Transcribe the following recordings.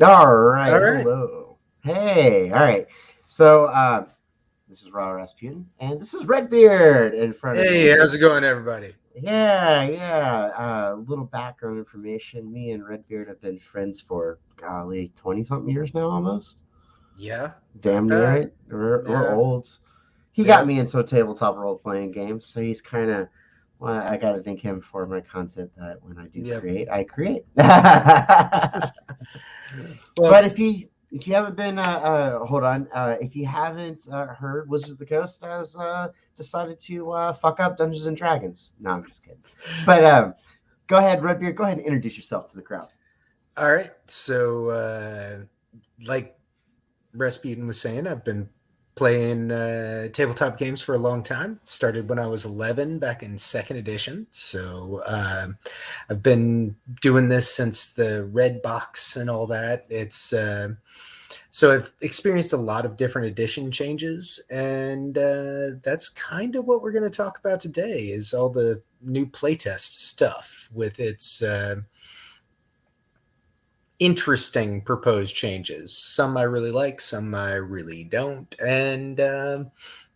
All right. All right. Hello. Hey. All right. So this is RaRa-Rasputin, and this is Redbeard in front of Hey, me. how's it going, everybody? Yeah, yeah. Little background information. Me and Redbeard have been friends for golly 20 something years now, almost. Yeah, about Damn near that. it. We're Yeah, old. He got yeah, me into a tabletop role playing game, so he's kind of. Well, I got to thank him for my content that when I do yep. create, I create. But Well, if you haven't been hold on if you haven't heard, Wizards of the Coast has decided to fuck up Dungeons and Dragons. No, I'm just kidding. But go ahead, Redbeard. Go ahead and introduce yourself to the crowd. all right. So, like Rasputin was saying, I've been playing tabletop games for a long time. Started when I was 11, back in second edition. So, I've been doing this since the red box and all that. So I've experienced a lot of different edition changes, and that's kind of what we're going to talk about today. Is all the new playtest stuff with its interesting proposed changes. Some I really like, some I really don't, and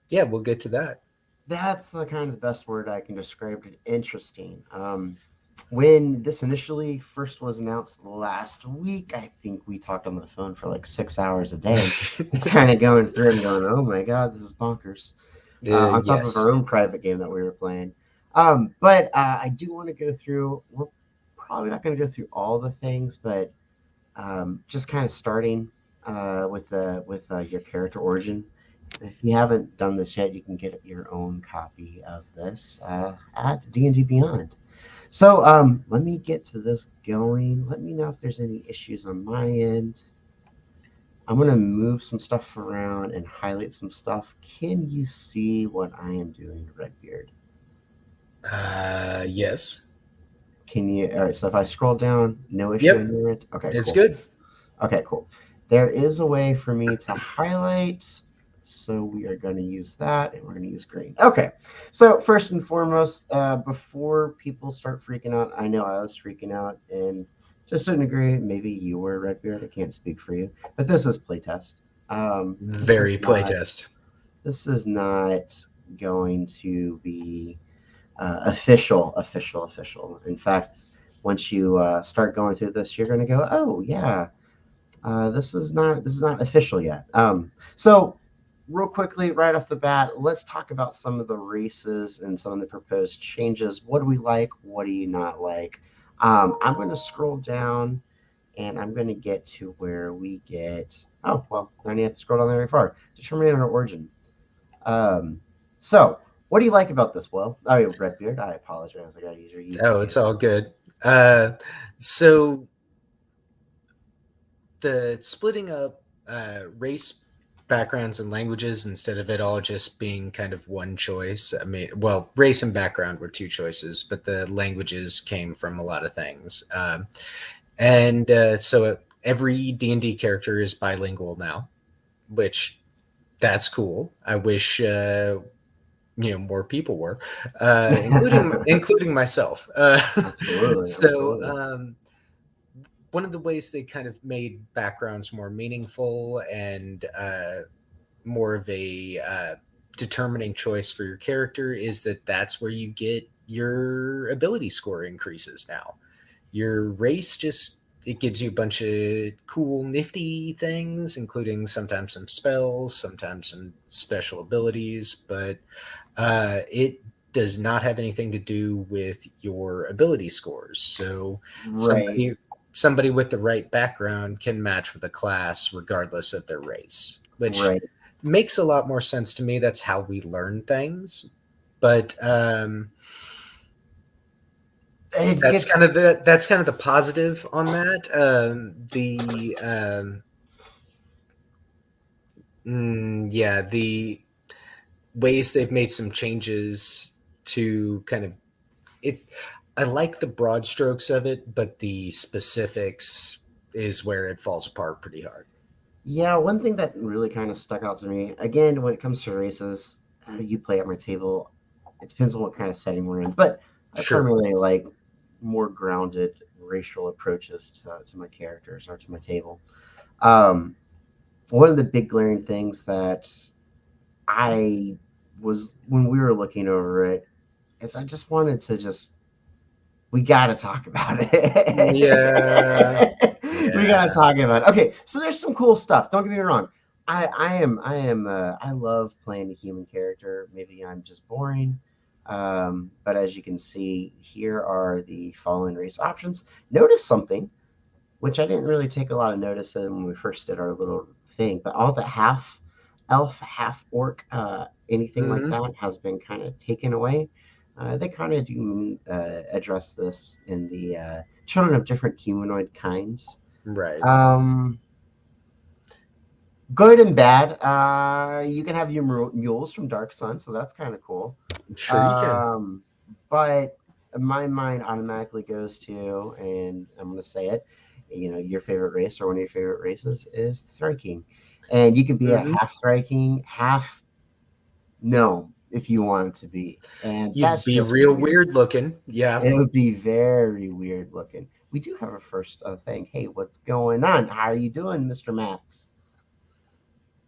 yeah, we'll get to that. That's the kind of the best word I can describe it. Interesting. When this initially first was announced last week, I think we talked on the phone for like 6 hours a day. It's kind of going through and going, oh my god, this is bonkers. On top of Yes. our own private game that we were playing. But I do want to go through. We're probably not going to go through all the things, but just kind of starting with your character origin. If you haven't done this yet, you can get your own copy of this at D&D Beyond. So let me get to this going. Let me know if there's any issues on my end. I'm going to move some stuff around and highlight some stuff. Can you see what I am doing, Redbeard? Yes. Can you? All right. So if I scroll down, no issue on Yep. your end. Okay, It's cool. good. Okay, cool. There is a way for me to highlight. So we are going to use that and we're going to use green. Okay. So first and foremost, before people start freaking out, I know I was freaking out and to a certain degree, maybe you were Redbeard. I can't speak for you, but this is playtest. This is Very not. playtest. This is not going to be official. In fact, once you start going through this, you're going to go, oh yeah, this is not official yet. So real quickly, right off the bat, let's talk about some of the races and some of the proposed changes. What do we like? What do you not like? I'm going to scroll down and I'm going to get to where we get. Oh well, I don't have to scroll down very far. Determining an origin. Um, so what do you like about this? Well, I mean, Redbeard. I apologize. I got to use your Oh, username. it's all good. Uh, so the splitting up race backgrounds and languages instead of it all just being kind of one choice. I mean, well, race and background were two choices, but the languages came from a lot of things. And so every D&D character is bilingual now, which that's cool. I wish more people were, including myself. Absolutely, So absolutely. one of the ways they kind of made backgrounds more meaningful and more of a determining choice for your character is that's where you get your ability score increases now. Your race just it gives you a bunch of cool nifty things, including sometimes some spells, sometimes some special abilities, but it does not have anything to do with your ability scores. So Right, somebody with the right background can match with a class regardless of their race, which right. makes a lot more sense to me. That's how we learn things. But It gets that's kind of the positive on that. The yeah, the ways they've made some changes to kind of it. I like the broad strokes of it, but the specifics is where it falls apart pretty hard. yeah. One thing that really kind of stuck out to me again when it comes to races, you play at my table. It depends on what kind of setting we're in, but I Sure. primarily like more grounded racial approaches to my characters or to my table. Um, One of the big glaring things that I was when we were looking over it is I just wanted to just we got to talk about Yeah. it. We got to Yeah. talk about it. Okay, so there's some cool stuff. Don't get me wrong. I love playing a human character. Maybe I'm just boring. But as you can see, here are the following race options. Notice something, which I didn't really take a lot of notice in when we first did our little thing, but all the half elf, half orc, anything like Hmm. that has been kind of taken away. They kind of do address this in the Children of Different Humanoid Kinds. Right. Um, Good and bad. You can have your mules from Dark Sun, so that's kind of cool. Sure, you can. Um, but my mind automatically goes to, and I'm going to say it, your favorite race or one of your favorite races is Thriking. And you could be a Hmm. half Thriking, half gnome if you wanted to be. And You'd that's be just real weird. weird looking. Yeah. It would be very weird looking. We do have a first thing. Hey, what's going on? How are you doing, Mr. Max?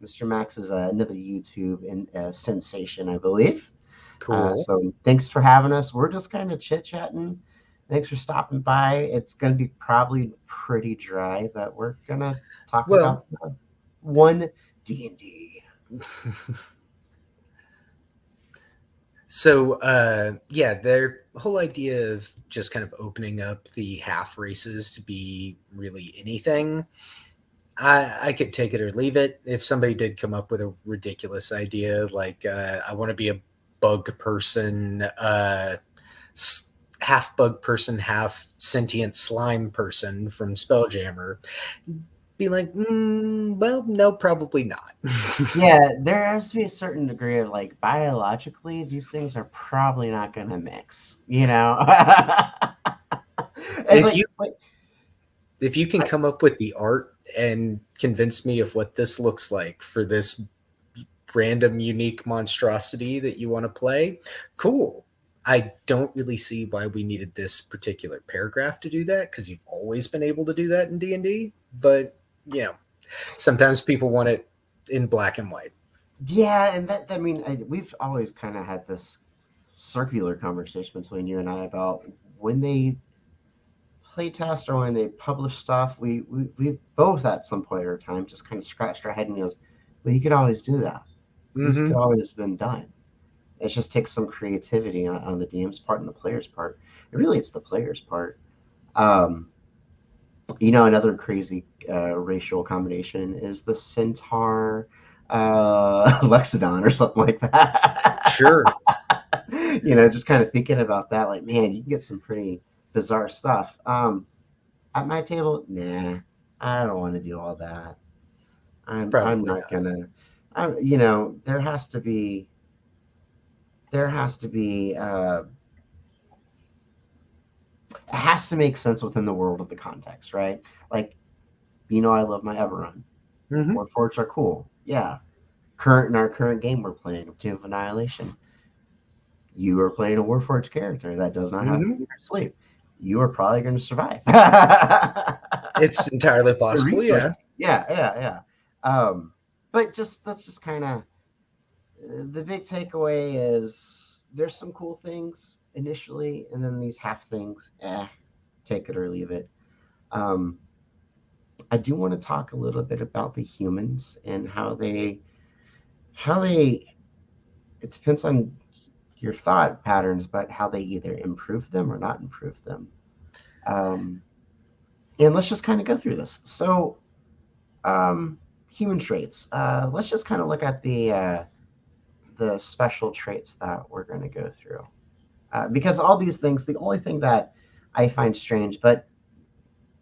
Mr. Max is another YouTube sensation, I believe. Cool. So thanks for having us. We're just kind of chit chatting. Thanks for stopping by. It's going to be probably pretty dry, but we're gonna talk Well, about one D&D. so yeah, their whole idea of just kind of opening up the half races to be really anything, I could take it or leave it. If somebody did come up with a ridiculous idea, like I want to be a bug person, half bug person, half sentient slime person from Spelljammer, be like, well, no, probably not. Yeah, there has to be a certain degree of like biologically, these things are probably not going to mix, and if you if you can like, come up with the art and convince me of what this looks like for this random unique monstrosity that you want to play, cool. I don't really see why we needed this particular paragraph to do that, because you've always been able to do that in D&D. But you know, sometimes people want it in black and white. yeah, and that I mean, we've always kind of had this circular conversation between you and I about when they playtest or when they publish stuff. We both at some point or time just kind of scratched our head and goes, well, you could always do that. This could Mm-hmm. always been done. It just takes some creativity on the DM's part and the player's part. And really, it's the player's part. Um, Another crazy racial combination is the centaur Lexodon or something like Sure. that. Just kind of thinking about that, like, man, you can get some pretty bizarre stuff. At my table, nah, I don't want to do all that. I'm Probably not not. gonna. There has to be it has to make sense within the world of the context, right? Like, I love my Everrun. Mm-hmm. Warforged are cool. Yeah. In our current game we're playing, Tomb of Annihilation. You are playing a Warforged character that does not have Mm-hmm. meter sleep. You are probably going to survive. It's entirely The possible. resource. Yeah. Yeah, yeah, yeah. But that's just kind of the big takeaway is there's some cool things initially, and then these half things, take it or leave it. Um, I do want to talk a little bit about the humans and how they it depends on your thought patterns, but how they either improve them or not improve them. Um, and let's just kind of go through this. So, human traits. Let's just kind of look at the special traits that we're going to go through. Because all these things, the only thing that I find strange, but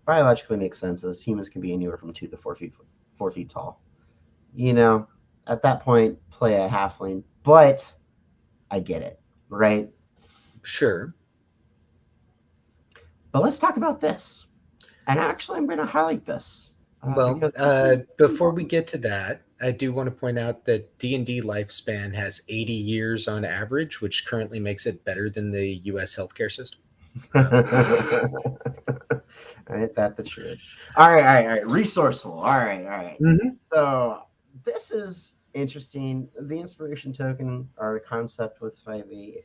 biologically makes sense, is humans can be anywhere from 2 to 4 feet tall. You know, at that point, play a halfling, but I get it, right? Sure. But let's talk about this. And actually, I'm going to highlight this Well, because this is before we important. get to that, I do want to point out that D&D lifespan has 80 years on average, which currently makes it better than the U.S. healthcare system. Um, Ain't that the truth? All right, all right, all right. Resourceful. All right, all right. Hmm. So this is interesting. The inspiration token or concept with 5e.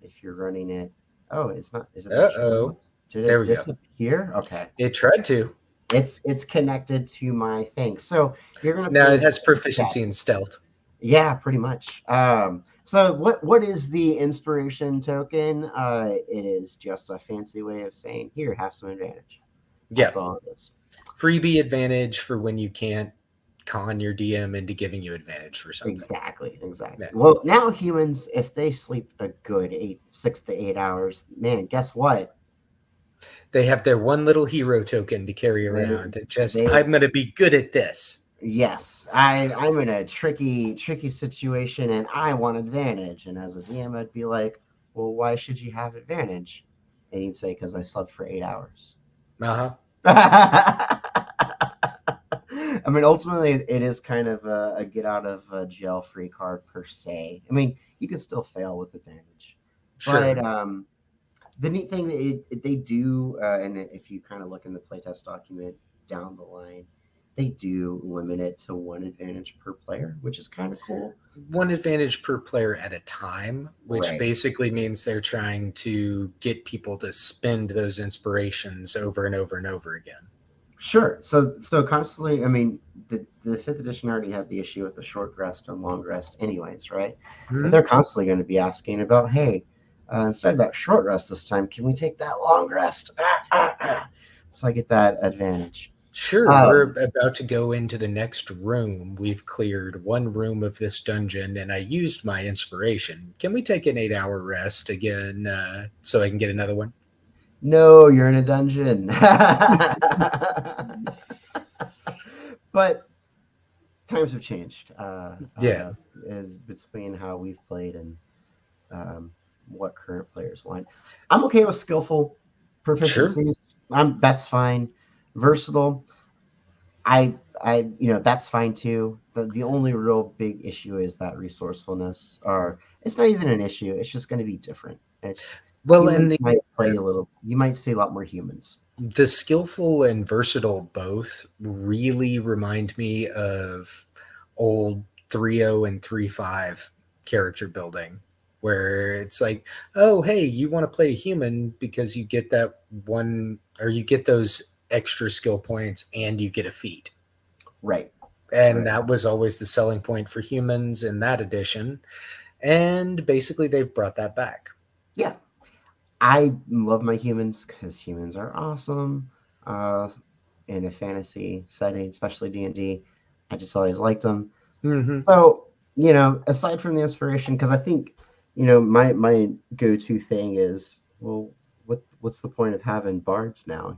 If you're running it, oh, it's not. Is it not showing up? Uh-oh. Did There it we go. disappear? Okay, It tried to. it's connected to my thing. So you're gonna Now play it as a has proficiency chest. in stealth. Yeah, pretty much. So what is the inspiration token? It is just a fancy way of saying here, have some advantage. Yeah. That's all it is. Freebie advantage for when you can't con your DM into giving you advantage for something. Exactly, exactly. Yeah. Well, now humans, if they sleep a good 6 to 8 hours, man, guess what? They have their one little hero token to carry They around. It just, they I'm going to be good at this. yes, I'm in a tricky situation and I want advantage. And as a DM, I'd be like, well, why should you have advantage? And he'd say, because I slept for 8 hours. Uh huh. I mean, ultimately, it is kind of a get out of jail free card per se. I mean, you can still fail with advantage, but Sure. the neat thing that they do, and if you kind of look in the playtest document down the line, they do limit it to one advantage per player, which is kind of cool. One advantage per player at a time, which Right. basically means they're trying to get people to spend those inspirations over and over and over again. Sure. So constantly, I mean, the fifth edition already had the issue with the short rest and long rest, anyways, right? But Hmm. they're constantly going to be asking about, hey, instead of that short rest this time, can we take that long rest? So I get that advantage. Sure, we're Um, about to go into the next room. We've cleared one room of this dungeon, and I used my inspiration. Can we take an 8 hour rest again so I can get another one? no, you're in a dungeon. But times have changed Yeah, as between how we've played and um, what current players want. I'm okay with skillful sure. proficiencies. That's fine. Versatile, that's fine too. The only real big issue is that resourcefulness, or it's not even an issue. It's just going to be different. It's Well, and humans might play a little. You might see a lot more humans. the skillful and versatile both really remind me of old 3.0 and 3.5 character building, where it's like, oh, hey, you want to play a human because you get that one, or you get those extra skill points and you get a feat. Right. And Right. that was always the selling point for humans in that edition. And basically, they've brought that back. Yeah. I love my humans because humans are awesome. Uh, in a fantasy setting, especially D&D, I just always liked them. Hmm. So, aside from the inspiration, because I think, my go-to thing is, well, what's the point of having bards now?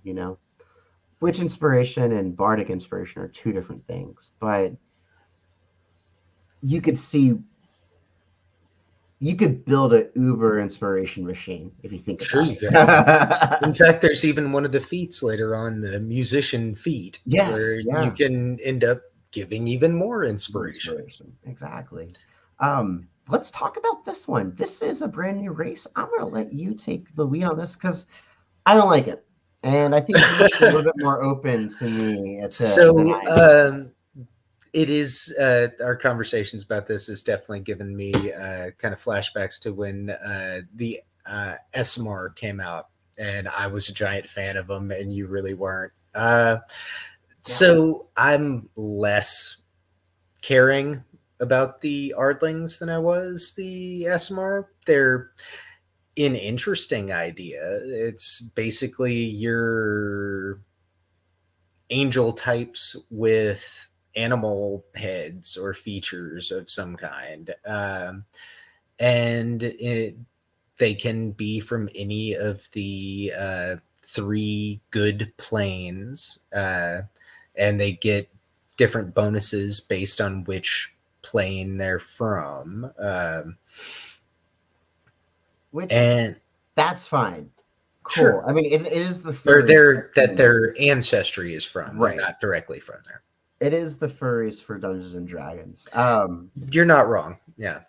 Which inspiration and bardic inspiration are two different things, but you could see you could build a uber inspiration machine if you think Sure, about you could. In it. fact, there's even one of the feats later on, the musician feat, where Yes, you yeah. can end up giving even more More inspiration. inspiration. Exactly. Let's talk about this one. This is a brand new race. I'm going to let you take the lead on this because I don't like it. And I think you might be a little bit more open to me than So, I am. it is, our conversations about this has definitely given me kind of flashbacks to when the SMR came out, and I was a giant fan of them, and you really weren't. Yeah. So, I'm less caring about the Ardlings than I was the SMR. They're an interesting idea. It's basically your angel types with animal heads or features of some kind. And they can be from any of the three good planes, and they get different bonuses based on which plane they're from. Which, And that's fine. Cool. sure, I mean, it is the or furries for that humans. their ancestry is from. They're Right. not directly from there. It is the furries for Dungeons and Dragons. You're not wrong. Yeah,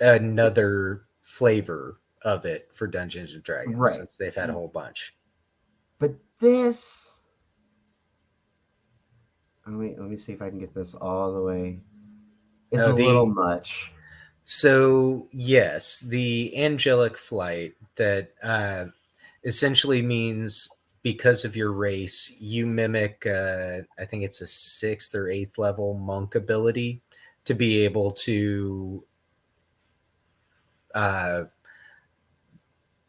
another flavor of it for Dungeons and Dragons Right. since they've had a whole bunch. But this, let me see if I can get this all the way. Is Oh, a little the much. so yes, the angelic flight that essentially means because of your race, you mimic. I think it's a sixth or eighth level monk ability to be able to uh,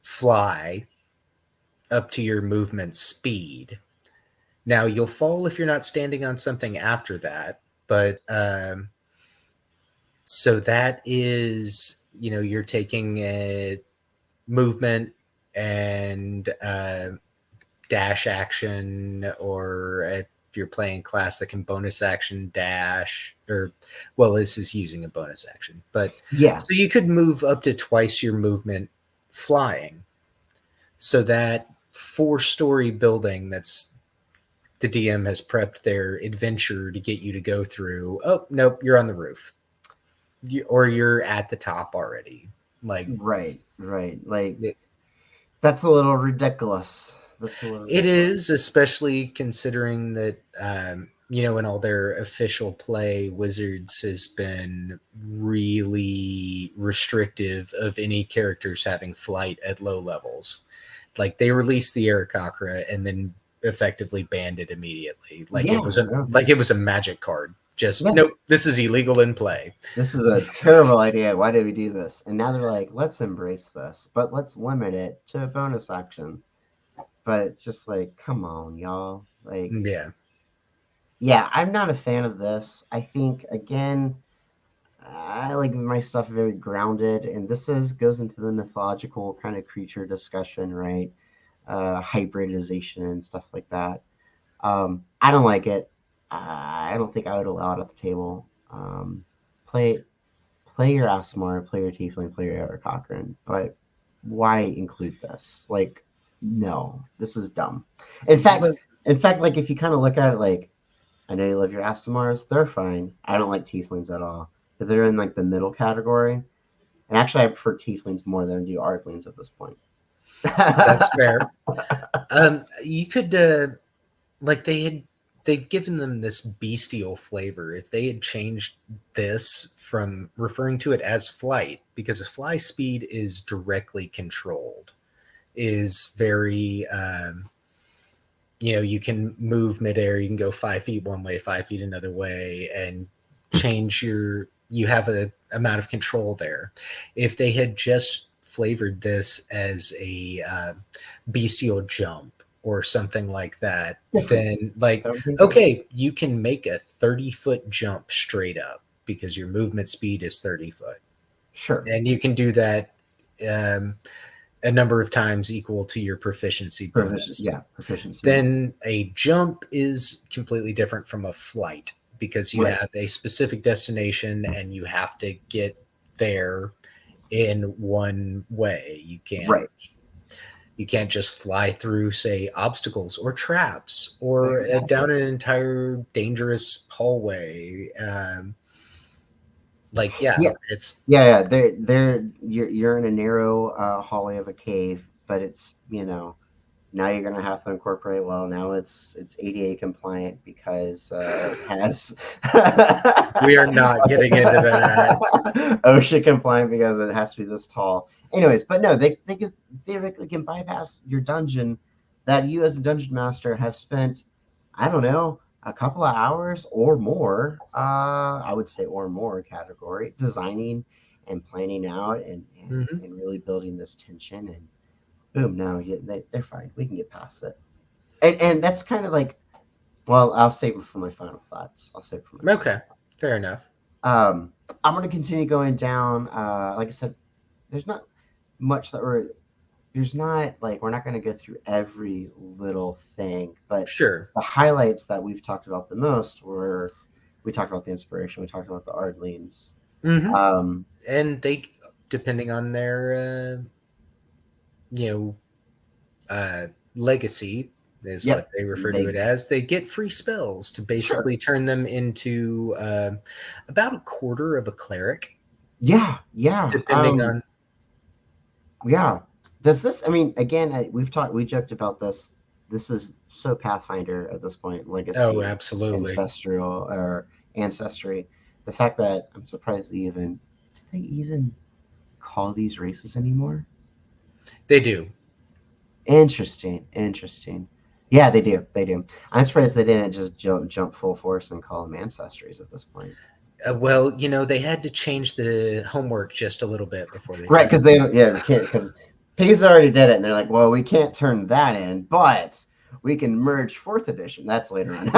fly up to your movement speed. Now you'll fall if you're not standing on something after that, but so that is, you're taking a movement and dash action, or if you're playing class that can bonus action dash, or well, this is using a bonus action, but Yeah, so you could move up to twice your movement flying. So that four-story building that's the DM has prepped their adventure to get you to go through. Oh, nope, you're on the roof. Or you're at the top already. Like right, right. Like it, that's a little ridiculous. That's a little it ridiculous. is, especially considering that in all their official play, Wizards has been really restrictive of any characters having flight at low levels. Like they released the Aarakocra and then effectively banned it immediately. Yeah, no, Like it was a magic card. Just yeah. nope, this is illegal in play. This is a terrible idea. Why did we do this? And now they're like, let's embrace this, but let's limit it to a bonus action. But it's just like, come on, y'all. Like, Yeah. yeah, I'm not a fan of this. I think again, I like my stuff very grounded, and this is goes into the mythological kind of creature discussion, right? Hybridization and stuff like that. I don't like it. I don't think I would allow it at the table. Play play your Asmar, play your Tiefling, play your Eric Cochran, but why include this? Like, no, this is dumb. In fact, But in fact, like if you kind of look at it, like I know you love your Asmars, they're fine. I don't like Tieflings at all, but they're in like the middle category. And actually, I prefer Tieflings more than I do Arglings at this point. that's fair. You could like they've given them this bestial flavor. If they had changed this from referring to it as flight, because fly speed is directly controlled, is very you can move midair, you can go 5 feet one way, 5 feet another way, and change you have a amount of control there. If they had just flavored this as a bestial jump or something like that, Different. then like, That would be different. okay, you can make a 30-foot jump straight up because your movement speed is 30 foot. Sure. And you can do that um, a number of times equal to your proficiency bonus. Yeah, proficiency. Then a jump is completely different from a flight because you Right. have a specific destination and you have to get there in one way. Right. You can't just fly through, say, obstacles or traps or Exactly. down an entire dangerous hallway. Yeah. It's Yeah. They're you're in a narrow hallway of a cave, but it's now you're gonna have to incorporate. Well, now it's ADA compliant because it has we are not getting into that. OSHA compliant because it has to be this tall. Anyways, but no, they can, theoretically can bypass your dungeon that you as a dungeon master have spent, I don't know, a couple of hours or more. I would say or more category designing and planning out Mhm. and really building this tension and boom, no, yeah, they're fine. We can get past it. And that's kind of like, well, I'll save it for my final thoughts. I'll save it for my final Okay, thoughts. fair enough. I'm going to continue going down. Like I said, there's not much that there's not like, we're not going to go through every little thing, but Sure. the highlights that we've talked about the most were, we talked about the inspiration, we talked about the Ardleans. Hmm. Um, And they, depending on their, you know, legacy is what yep, they refer to they, it as. They get free spells to sure. basically turn them into about a quarter of a cleric, Yeah, yeah. depending on. Yeah. Does this, I mean, again, we joked about this. this is so Pathfinder at this point, Oh, legacy, absolutely. ancestral or ancestry. The fact that I'm surprised they even did they even call these races anymore? They do. Interesting, interesting. Yeah, they do. They do. I'm surprised they didn't just jump full force and call them ancestries at this point. Well, they had to change the homework just a little bit before they Right, could. because they don't. Yeah, they can't. Because Paisley already did it, and they're like, "Well, we can't turn that in, but we can merge fourth edition." That's later on.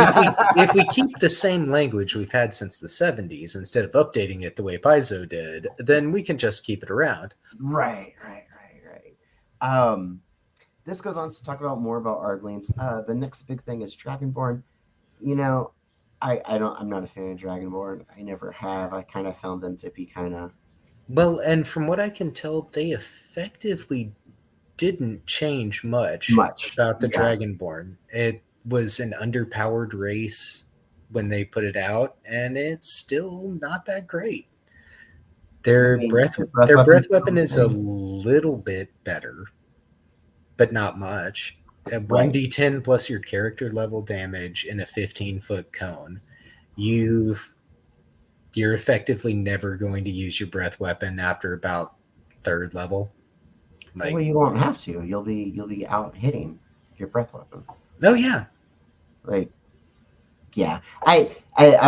If we keep the same language we've had since the 70s instead of updating it the way Paizo did, then we can just keep it around. Right, right, right, right. This goes on to talk about more about Ardlings. The next big thing is Dragonborn. You know, I'm not a fan of Dragonborn. I never have. I kind of found them to be kind of Well, and from what I can tell, they effectively didn't change much much. about the Yeah, Dragonborn. It was an underpowered race when they put it out, and it's still not that great. I Their mean, breath the breath their breath weapon's still weapon the is a same. little bit better, but not much. One Right. d10 plus your character level damage in a 15-foot cone. You've you're effectively never going to use your breath weapon after about third level. Well, Like, you won't have to. You'll be out hitting your breath weapon. oh yeah. Like, yeah. I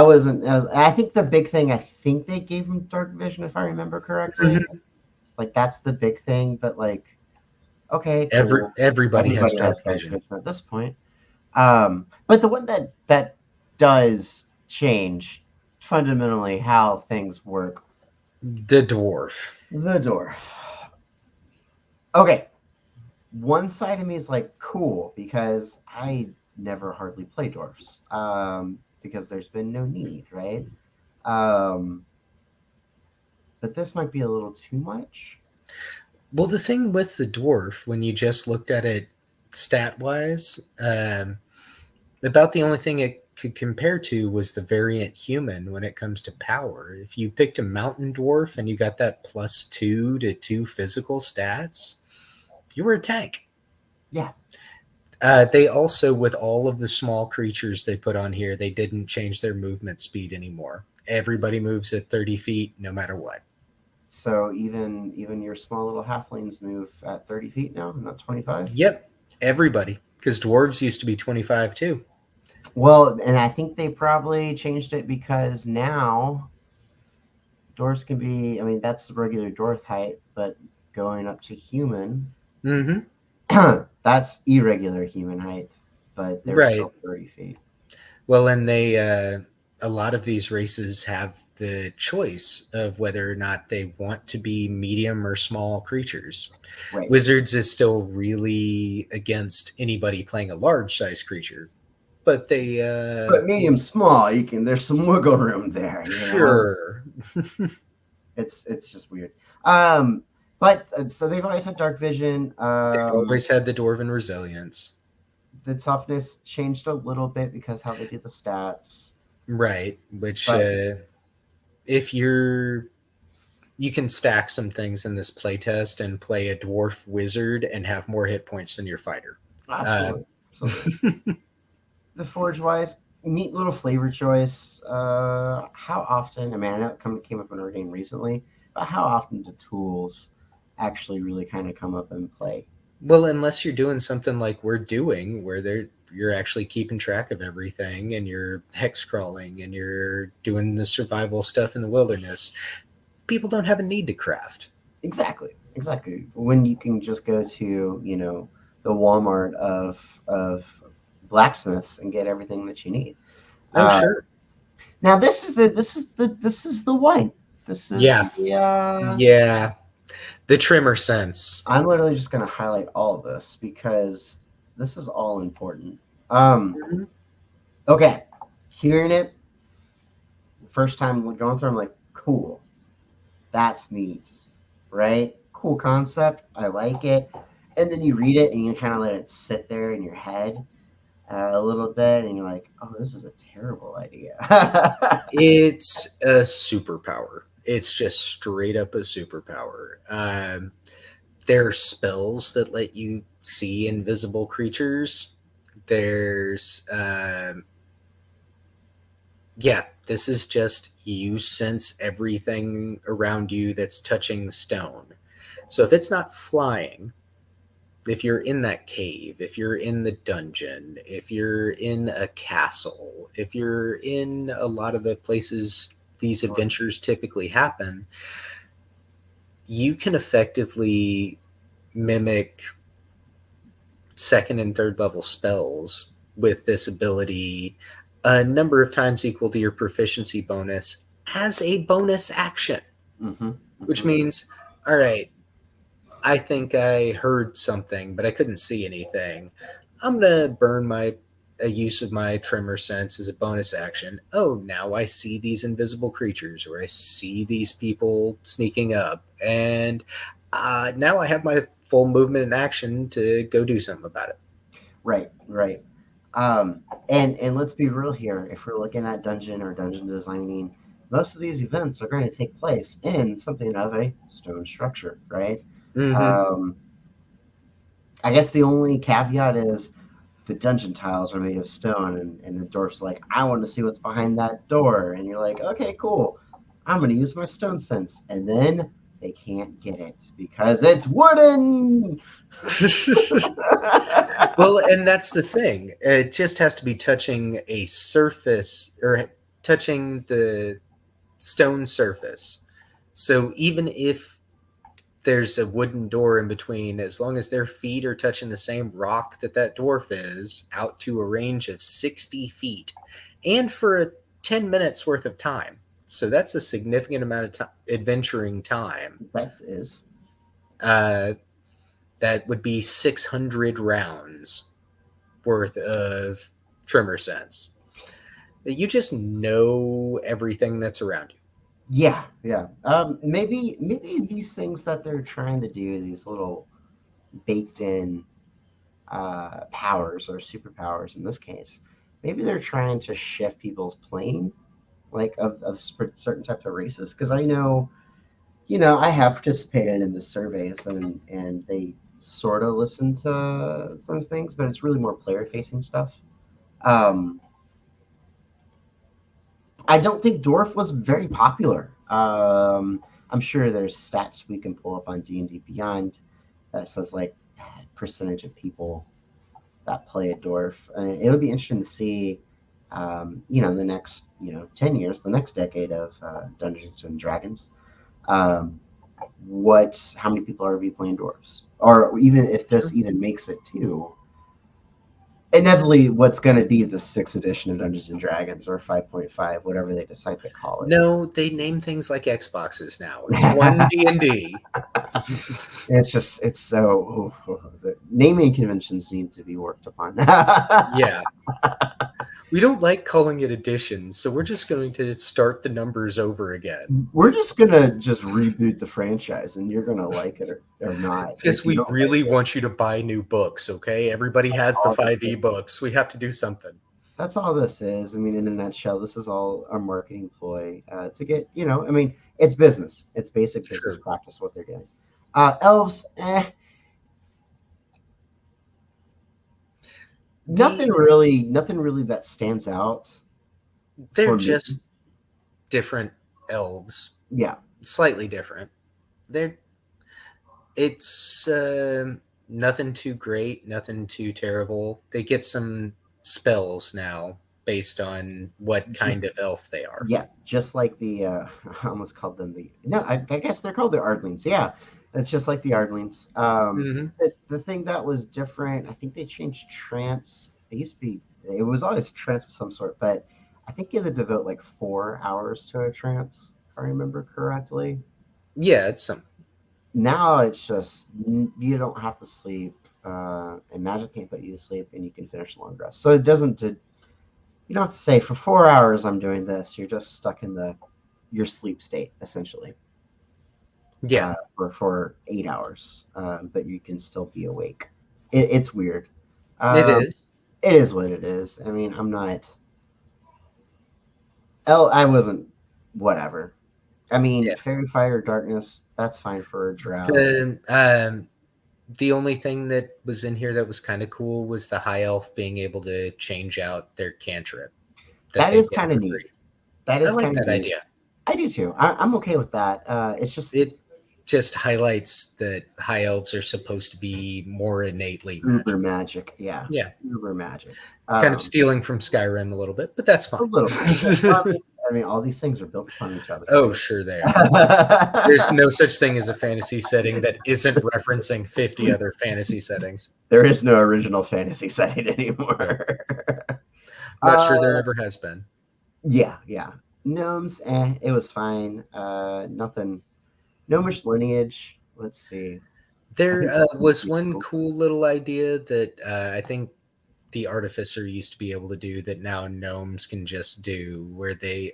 wasn't. I think the big thing. I think they gave him dark vision, if I remember correctly. Mhm. Like that's the big thing. But like, okay, cool. Everybody has Everybody dark has dark vision. vision at this point. But the one that does change fundamentally how things work, The dwarf. the dwarf. Okay, one side of me is like cool because I never hardly play dwarfs because there's been no need, right? Um, but this might be a little too much. Well, the thing with the dwarf, when you just looked at it stat wise, about the only thing it could compare to was the variant human when it comes to power. If you picked a mountain dwarf and you got that +2 to 2 physical stats, you were a tank. Yeah. They also, with all of the small creatures they put on here, they didn't change their movement speed anymore. Everybody moves at 30 feet no matter what. So even your small little halflings move at 30 feet now, not 25. Yep, everybody. Because dwarves used to be 25 too. Well, and I think they probably changed it because now dwarves can be. I mean, that's the regular dwarf height, but going up to human, Mm-hmm. that's irregular human height, but they're Right. still 30 feet. Well, and a lot of these races have the choice of whether or not they want to be medium or small creatures. Right. Wizards is still really against anybody playing a large size creature, but they, But medium small, you can. There's some wiggle room there. sure, It's just weird. Um, but so they've always had dark vision. they've always had the dwarven resilience. The toughness changed a little bit because how they do the stats, Right. Which, but if you can stack some things in this playtest and play a dwarf wizard and have more hit points than your fighter. Uh, absolutely, absolutely. The forge wise, neat little flavor choice. How often? I mean, I know it came up in our game recently, but how often do tools actually really kind of come up and play? well, unless you're doing something like we're doing, where you're actually keeping track of everything and you're hex crawling and you're doing the survival stuff in the wilderness, people don't have a need to craft. Exactly, exactly. When you can just go to the Walmart of blacksmiths and get everything that you need. Oh, Uh, sure. Now this is the one. This is Yeah. the Yeah. The trimmer sense. I'm literally just gonna highlight all of this because this is all important. Um Mhm. okay. Hearing it first time going through, I'm like, cool. That's neat. Right? Cool concept. I like it. And then you read it and you kind of let it sit there in your head a little bit and you're like, oh, this is a terrible idea. It's a superpower. It's just straight up a superpower. There are spells that let you see invisible creatures. There's yeah, this is just you sense everything around you that's touching stone. So if it's not flying, if you're in that cave, if you're in the dungeon, if you're in a castle, if you're in a lot of the places these Sure. adventures typically happen, you can effectively mimic second and third level spells with this ability a number of times equal to your proficiency bonus as a bonus action, Mm-hmm. which Mm-hmm. means, all right, I think I heard something, but I couldn't see anything. I'm gonna burn my a use of my tremor sense as a bonus action. Oh, now I see these invisible creatures, or I see these people sneaking up, and now I have my full movement and action to go do something about it. Right, right. And let's be real here. If we're looking at dungeon or dungeon designing, most of these events are going to take place in something of a stone structure, right? Mm-hmm. Um, I guess the only caveat is the dungeon tiles are made of stone, and the dwarf's like, I want to see what's behind that door. And you're like, okay, cool. I'm going to use my stone sense. And then they can't get it because it's wooden. Well, and that's the thing. It just has to be touching a surface or touching the stone surface. So even if there's a wooden door in between, as long as their feet are touching the same rock that that dwarf is, out to a range of 60 feet, and for a 10 minutes worth of time. So that's a significant amount of time, adventuring time. That is. Uh, that would be 600 rounds worth of tremor sense. You just know everything that's around you. Yeah, yeah. Maybe these things that they're trying to do, these little baked in powers or superpowers in this case, maybe they're trying to shift people's plane, like of certain types of races. Because I know, I have participated in the surveys, and they sort of listen to those things, but it's really more player facing stuff. Um, I don't think Dwarf was very popular. I'm sure there's stats we can pull up on D&D Beyond that says like percentage of people that play a dwarf. It would be interesting to see, the next 10 years, the next decade of Dungeons and Dragons. Um, how many people are be playing dwarves, or even if this Sure. even makes it to inevitably what's going to be the sixth edition of Dungeons and Dragons or 5.5, whatever they decide to call it. No, they name things like Xboxes now. It's one D&D. It's so the naming conventions need to be worked upon. Yeah. We don't like calling it editions, so we're just going to start the numbers over again. We're just gonna just reboot the franchise, and you're gonna like it or not. Because If you we don't like really it, want you to buy new books, okay? Everybody that's has the all this 5e is. books. We have to do something. That's all this is. I mean, in a nutshell, this is all a marketing ploy to get. I mean, it's business. It's basic business Sure. practice what they're doing. Elves, The nothing really that stands out they're for me. just different elves, Yeah, slightly different. They're it's nothing too great, nothing too terrible. They get some spells now based on what just kind of elf they are. yeah, just like the I almost called them the no, I guess they're called the Ardlings. Yeah, it's just like the Ardlings. Mm-hmm. The thing that was different, I think they changed trance. It used to be it was always trance of some sort, but I think you had to devote like 4 hours to a trance, if I remember correctly. Yeah, it's some. Now it's just you don't have to sleep, and magic can't put you to sleep, and you can finish a long rest. So it doesn't. You don't have to say for 4 hours I'm doing this. You're just stuck in your sleep state essentially Yeah, for 8 hours, but you can still be awake. It's weird. it Um, is. it is what it is. I mean, I'm not. Oh, I wasn't. Whatever. I mean, Yeah. fairy fire darkness. That's fine for a drow. The The only thing that was in here that was kind of cool was the high elf being able to change out their cantrip that That they is get kind of for neat. free. That I is like kind of that neat. idea. I do too. I'm okay with that. It's just It just highlights that high elves are supposed to be more innately uber magical. magic. Yeah, Yeah, uber magic. kind of stealing from Skyrim a little bit, but that's A fine. little bit. Well, I mean, all these things are built upon each other. Oh, sure they are. There's no such thing as a fantasy setting that isn't referencing 50 other fantasy settings. There is no original fantasy setting Nope. anymore. Not sure uh, there ever has been. yeah, yeah. Gnomes, it was fine. Nothing. Gnomish lineage. Let's see. I There think that's gonna was be one cool. cool little idea that I think the artificer used to be able to do that now gnomes can just do, where the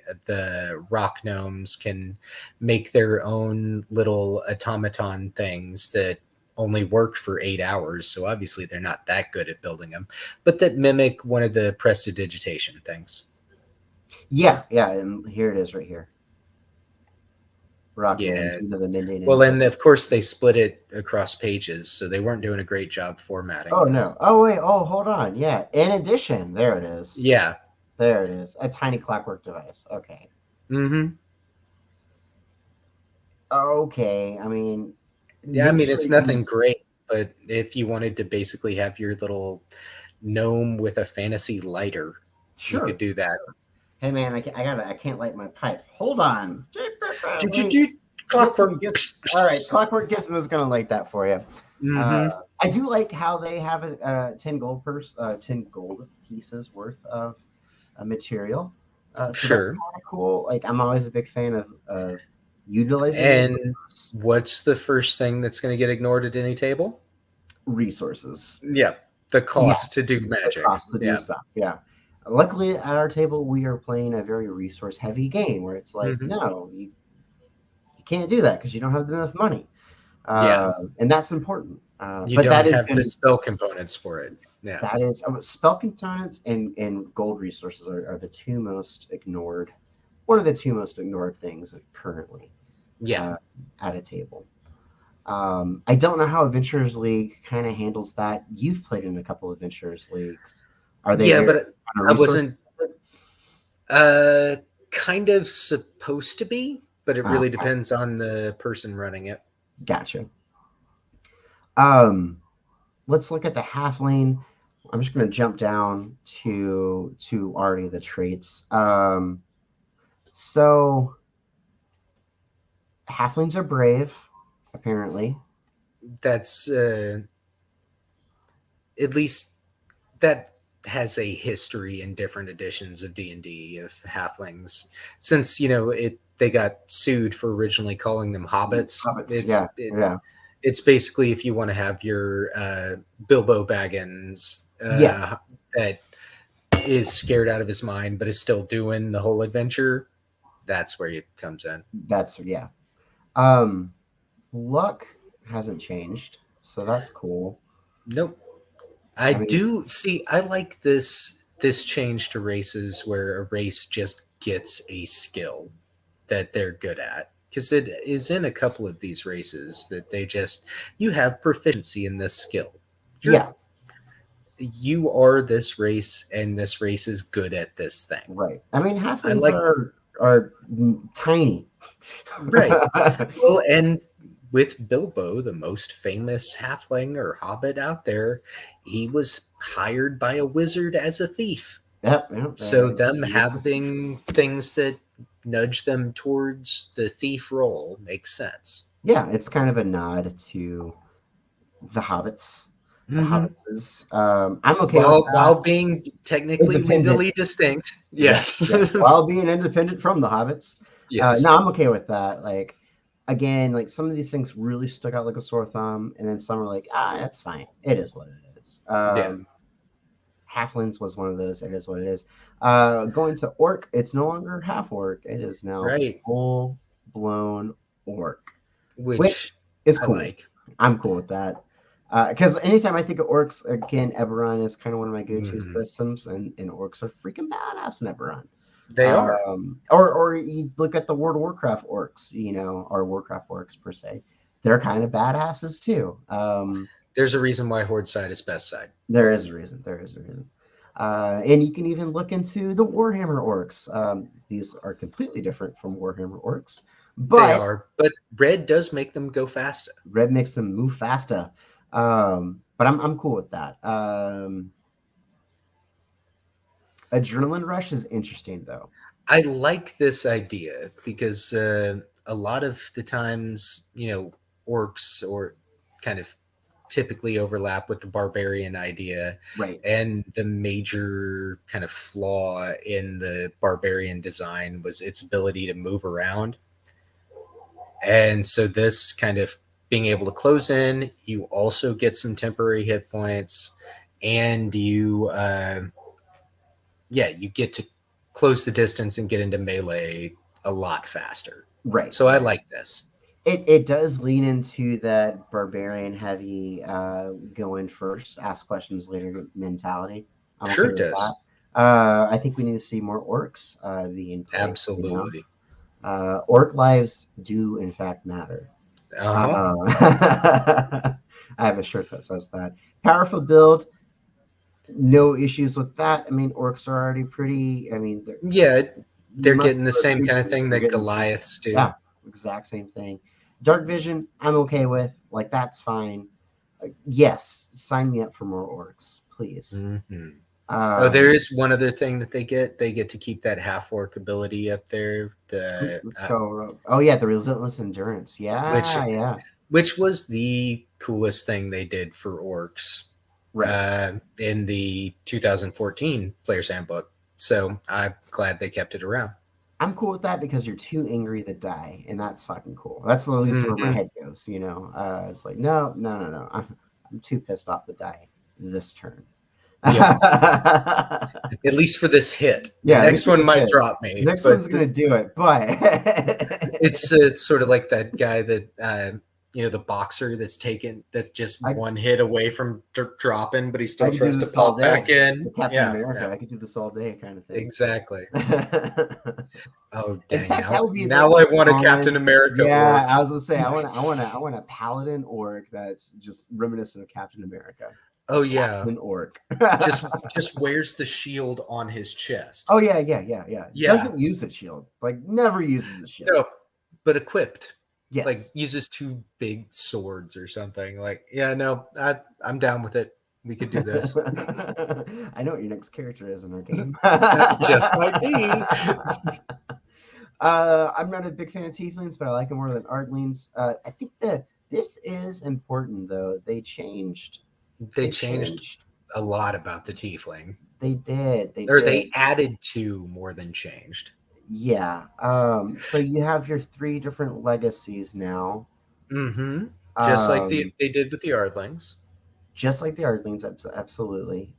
rock gnomes can make their own little automaton things that only work for 8 hours. So obviously they're not that good at building them, but that mimic one of the prestidigitation things. Yeah, yeah. And here it is, right here. Rock gnomes Yeah. into the mending Well, and and of course they split it across pages, so they weren't doing a great job formatting oh no. this. Oh wait. Oh, hold on. Yeah. In addition, there it is. Yeah. There it is. A tiny clockwork device. Okay. Mm-hmm. Okay. I mean, Yeah, I make mean sure it's you nothing great, but if you wanted to basically have your little gnome with a fantasy lighter, you could sure. do that. Hey man, I can't light my pipe. Hold on. Wait. Get some Clockwork. gizmo. All right, Clockwork Gizmo is gonna light that for you. Uh, Mm-hmm. I do like how they have a 10 gold pieces worth of material. So that's Sure. kind of cool. Like I'm always a big fan of utilizing And what's the first thing that's going to get ignored at any table? resources. Yeah, the Yeah, cost to do the magic. cost to do Yeah. stuff. Yeah. Luckily, at our table, we are playing a very resource heavy game where it's like, Mm-hmm. no, you can't do that because you don't have enough money. Yeah. And that's important. You But don't that is have going the to spell components for it. Yeah. that is spell components and gold resources are the two most ignored. One of the two most ignored things currently Yeah. uh, at a table. I don't know how Adventurers League kind of handles that. You've played in a couple of Adventurers Leagues. Are they Yeah, very but kind of I resource? wasn't kind of supposed to be, but it really Okay, depends on the person running it. gotcha. Um, let's look at the halfling. I'm just going to jump down to already the traits. So halflings are brave, apparently. That's at least that has a history in different editions of D&D of halflings. Since, they got sued for originally calling them hobbits. Hobbits, yeah, yeah, It's basically if you want to have your Bilbo Baggins yeah. that is scared out of his mind but is still doing the whole adventure, that's where it comes in. That's yeah. Um, luck hasn't changed, so that's cool. Nope. I I mean, do see. I like this change to races where a race just gets a skill that they're good at, because it is in a couple of these races that they just, you have proficiency in this skill. yeah, You are this race and this race is good at this thing. right. I mean, I halflings like, are tiny. right. Well, and with Bilbo, the most famous halfling or hobbit out there, he was hired by a wizard as a thief. Yep, yep. So them having things that nudge them towards the thief role makes sense. Yeah, it's kind of a nod to the hobbits. The Mm-hmm. hobbitses. I'm okay with While that. being technically Independent. legally distinct, Yes, yes. yes. While being independent from the hobbits. Yes. No, I'm okay with that. Like, again, like some of these things really stuck out like a sore thumb, and then some are like, that's fine. It is what it is. Yeah. Halflings was one of those. It is what it is. Going to orc, it's no longer half orc. It is now Right. full blown orc, which Which is I cool. like. I'm cool with that. Because anytime I think of orcs, again, Eberron is kind of one of my go-to Mhm. systems, and orcs are freaking badass in Eberron. They are. Or you look at the World of Warcraft orcs, or Warcraft orcs per se. They're kind of badasses too. There's a reason why Horde side is best side. There is a reason. There is a reason. And you can even look into the Warhammer orcs. These are completely different from Warhammer orcs, They but are, but red does make them go faster. red makes them move faster. But I'm cool with that. Adrenaline rush is interesting though. I like this idea because a lot of the times, orcs or kind of typically overlap with the barbarian idea. Right. And the major kind of flaw in the barbarian design was its ability to move around. And so this kind of being able to close in, you also get some temporary hit points, and you get to close the distance and get into melee a lot faster. Right. So I Right. like this. It does lean into that barbarian heavy go in first, ask questions later mentality. I'm Sure okay it with does. that. I think we need to see more orcs being played. Absolutely. Orc lives do in fact matter. Uh-huh. I have a shirt that says that. Powerful build, no issues with that. I mean, orcs are already pretty. I mean, Yeah, you they're must getting the be a same big kind of fan if thing you're that getting this. Goliaths do. Yeah, exact same thing. Dark vision, I'm okay with. Like, that's fine. Yes, sign me up for more orcs, please. Mm-hmm. Oh, there Um, is one other thing that they get. They get to keep that half orc ability up there. The let's go. Oh yeah, the relentless endurance. which Yeah, yeah. which was the coolest thing they did for orcs Right. in the 2014 Player's Handbook. So I'm glad they kept it around. I'm cool with that because you're too angry to die, and that's fucking cool. That's at least where my Mm-hmm. head goes. It's like no, no, no, no. I'm too pissed off to die this turn. Yep. Yeah, At least for this hit. The at least next for one this might hit. drop The me, next but one's gonna do it, but it's sort of like that guy that the boxer that's just I one hit away from dropping, but he I still could do tries to this all pop back day. in. The Captain Yeah, America. yeah, I could do this all day, kind of thing. exactly. Oh In dang! fact, that would be like Now the I want a Captain common. America Yeah, orc. I was gonna say I want a paladin orc that's just reminiscent of Captain America. Oh yeah, Captain orc. just wears the shield on his chest. Oh yeah, yeah, yeah, yeah. Yeah, Doesn't use the shield. Like never uses the shield. no, but equipped. Like Yes. uses two big swords or something. Like yeah, no, I'm down with it. We could do this. I know what your next character is in our game. Just might be. I'm not a big fan of tieflings, but I like them more than arglings. I think that this is important though. They changed. They They changed changed. a lot about the tiefling, They did. They or did. they added to more than changed. Yeah. So you have your three different legacies now. Mm-hmm. Just like Um, they did with the Ardlings. just like the arglings, absolutely.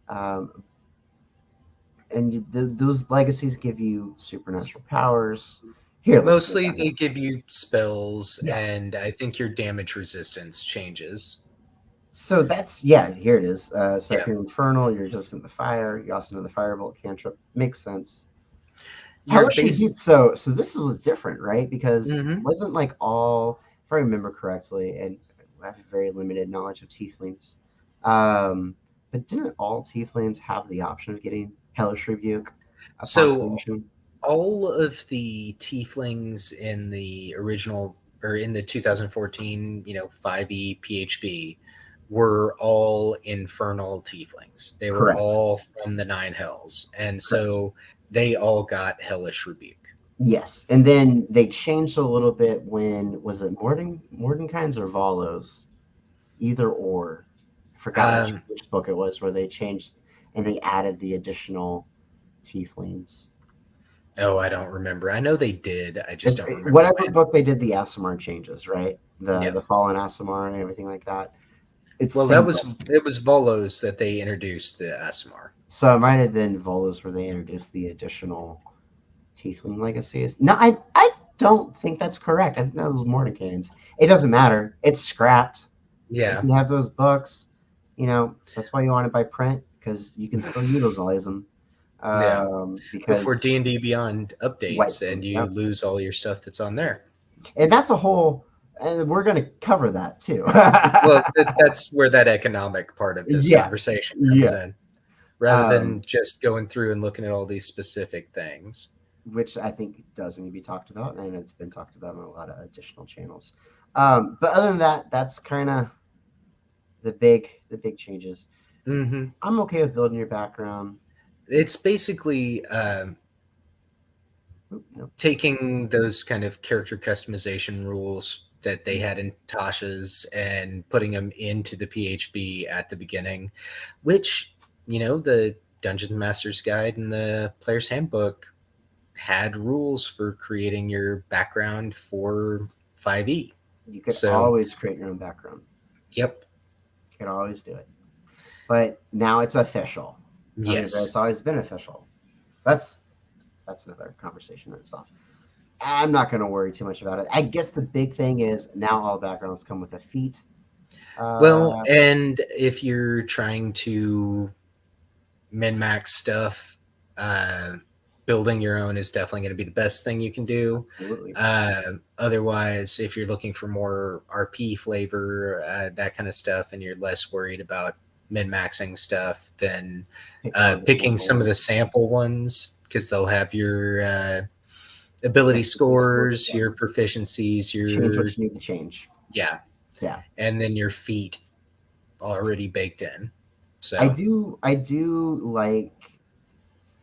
And those legacies give you supernatural powers. Here, let's go Mostly down they here. give you spells, Yeah. and I think your damage resistance changes. So that's yeah. Here it is. So if Yeah. you're infernal, you're just in the fire. You also know the firebolt cantrip. Makes sense. Your Hellish base. Rebuke. So this was different, right? Because Mm-hmm. wasn't like all, if I remember correctly, and I have very limited knowledge of tieflings. But didn't all tieflings have the option of getting Hellish Rebuke upon So creation? all of the tieflings in the original or in the 2014, 5e PHB were all infernal tieflings. They were Correct. all from the Nine Hells. And Correct. so they all got Hellish Rebuke. Yes, and then they changed a little bit when was it Mordenkainen's or Volo's? Either or. I forgot Um, which book it was where they changed and they added the additional tieflings. oh, I don't remember. I know they did. I just don't remember Whatever when. book they did the Asimar changes, right? The Yeah. the fallen Asimar and everything like that. It's Well, same book. it was Volos that they introduced the Asimar. So it might have been Volus where they introduced the additional tiefling legacies. No, I don't think that's correct. I think that was Mordenkainen's. It doesn't matter. It's scrapped. If Yeah. you have those books, that's why you want to buy print because you can still utilize them. Yeah. Before Because D&D Beyond updates wipes and them. you Yep. lose all your stuff that's on there. And that's a whole. and we're going to cover that too. Well, that's where that economic part of this Yeah, conversation comes yeah. in, rather than Um, just going through and looking at all these specific things. which I think does need to be talked about, and it's been talked about on a lot of additional channels. But other than that, that's kind of the big changes. Hmm. I'm okay with building your background. It's basically Oop, nope. taking those kind of character customization rules that they had in Tasha's and putting them into the PHB at the beginning, which, the Dungeon Master's Guide and the Player's Handbook had rules for creating your background for 5e. You could So, always create your own background. yep. You could always do it. But now it's official. I mean, Yes. it's always been official. That's another conversation in itself. I'm not going to worry too much about it. I guess the big thing is now all backgrounds come with a feat. Well, Uh, and if you're trying to min max stuff, building your own is definitely going to be the best thing you can do. Absolutely. Otherwise, if you're looking for more RP flavor, that kind of stuff, and you're less worried about min maxing stuff, then Pick one of the picking some of samples. the sample ones, because they'll have your ability scores, Yeah. your proficiencies, Change your, what you need to change. yeah, Yeah. and then your feet already baked in. I So, do I do like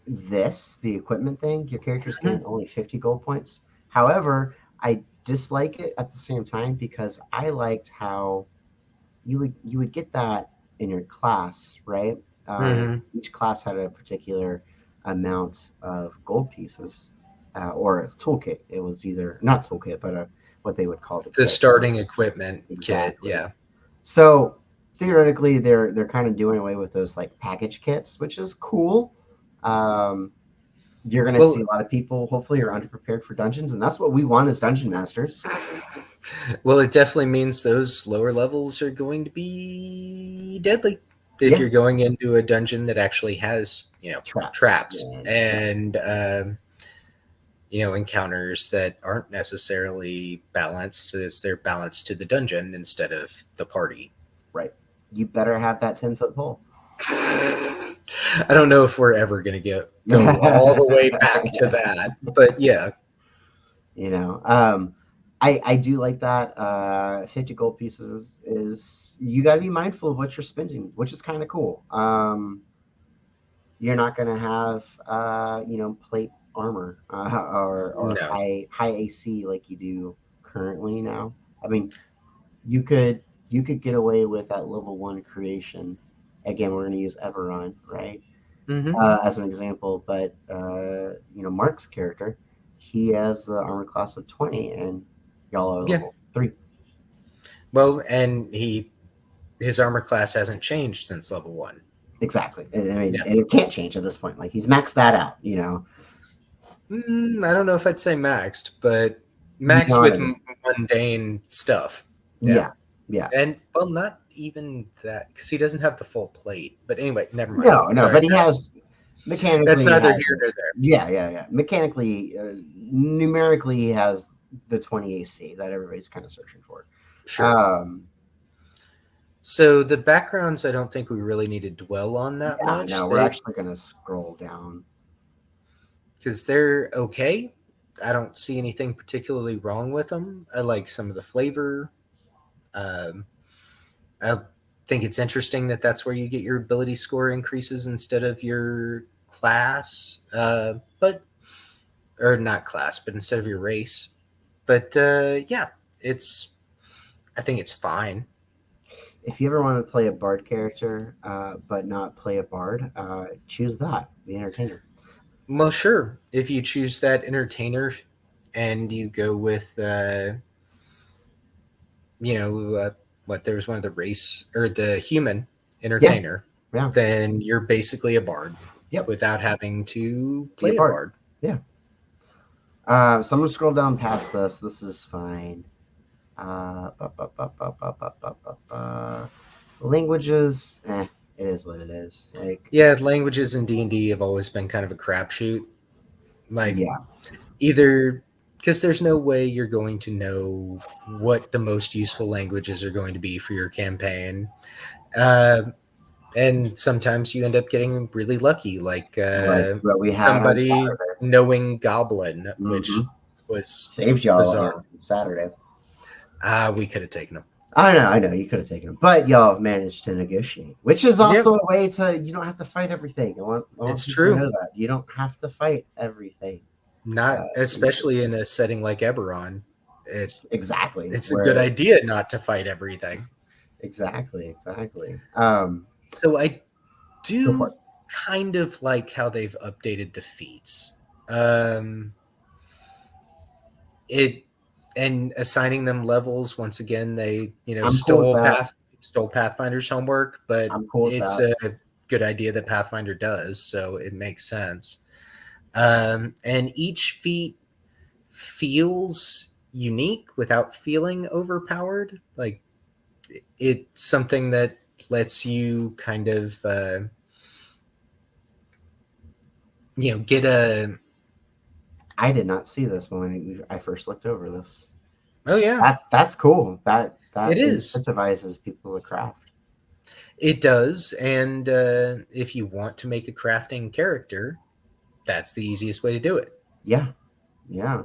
the equipment thing. Your characters gain mhm. only 50 gold points. However, I dislike it at the same time because I liked how you would get that in your class, right? Mhm. Each class had a particular amount of gold pieces, or a toolkit. It was either not toolkit, but what they would call the The kit. starting equipment kit, Exactly. yeah. So theoretically, they're kind of doing away with those like package kits, which is cool. Um, you're going to see Well, a lot of people hopefully are underprepared for dungeons, and that's what we want as dungeon masters. well, it definitely means those lower levels are going to be deadly if Yeah, you're going into a dungeon that actually has, traps. traps Yeah, yeah, and encounters that aren't necessarily balanced as they're balanced to the dungeon instead of the party. right. You better have that 10-foot pole. I don't know if we're ever going to go all the way back to that, but yeah. You know, I do like that. 50 gold pieces is you got to be mindful of what you're spending, which is kind of cool. You're not going to have plate armor, or No. high AC like you do currently now. I mean, you could get away with that level 1 creation. Again, we're going to use Everon, right? Hmm. As an example, but Mark's character, he has the armor class of 20, and y'all are Yeah. level 3. Well, and his armor class hasn't changed since level 1. Exactly. I mean, Yeah. and it can't change at this point. Like he's maxed that out. I don't know if I'd say maxed, but You know maxed what I with mean? mundane stuff. Yeah. Yeah, yeah. And, well, not even that, because he doesn't have the full plate. But anyway, never mind. No, no, Sorry. but he has That's mechanically he neither has here it. nor there. Yeah, yeah, yeah. Mechanically, numerically, he has the 20 AC that everybody's kind of searching for. Sure. Um, So the backgrounds, I don't think we really need to dwell on that yeah, much. no, we're actually going to scroll down. Because they're okay. I don't see anything particularly wrong with them. I like some of the flavor. Um, I think it's interesting that that's where you get your ability score increases instead of your class, but or not class, but instead of your race. But yeah, it's. I think it's fine. If you ever want to play a bard character, but not play a bard, choose that, the entertainer. Well, sure. If you choose that entertainer, and you go with, what there was one of the race or the human Yeah, entertainer, yeah, then you're basically a bard yep. without having to Be a play a bard. bard. Yeah. So I'm gonna scroll down past this. This is fine. Ba, ba, ba, ba, ba, ba, ba, ba, ba. Languages, it is what it is. Like, Yeah, languages in D&D have always been kind of a crapshoot. Like, yeah, either because there's no way you're going to know what the most useful languages are going to be for your campaign. Uh, and sometimes you end up getting really lucky, like like what we had on somebody Saturday. knowing Goblin, Hmm. which was Saved y'all bizarre. on Saturday. We could have taken them. I know, you could have taken them, but y'all managed to negotiate, which is Yep, also a way to you don't have to fight everything. I want it's people to true. know that you don't have to fight everything. Not You know, especially in a setting like Eberron. It exactly it's a good where idea not to fight everything. exactly. So I Go for do it. kind of like how they've updated the feats. Um, it and assigning them levels once again. They I'm cool with that. stole Pathfinder's homework, but I'm cool with it's that. a good idea that Pathfinder does, so it makes sense. And each feat feels unique without feeling overpowered. Like it's something that lets you kind of get a I did not see this when I first looked over this. oh yeah, That's cool. it That is. incentivizes people to craft. It does, and if you want to make a crafting character, that's the easiest way to do it. Yeah, yeah.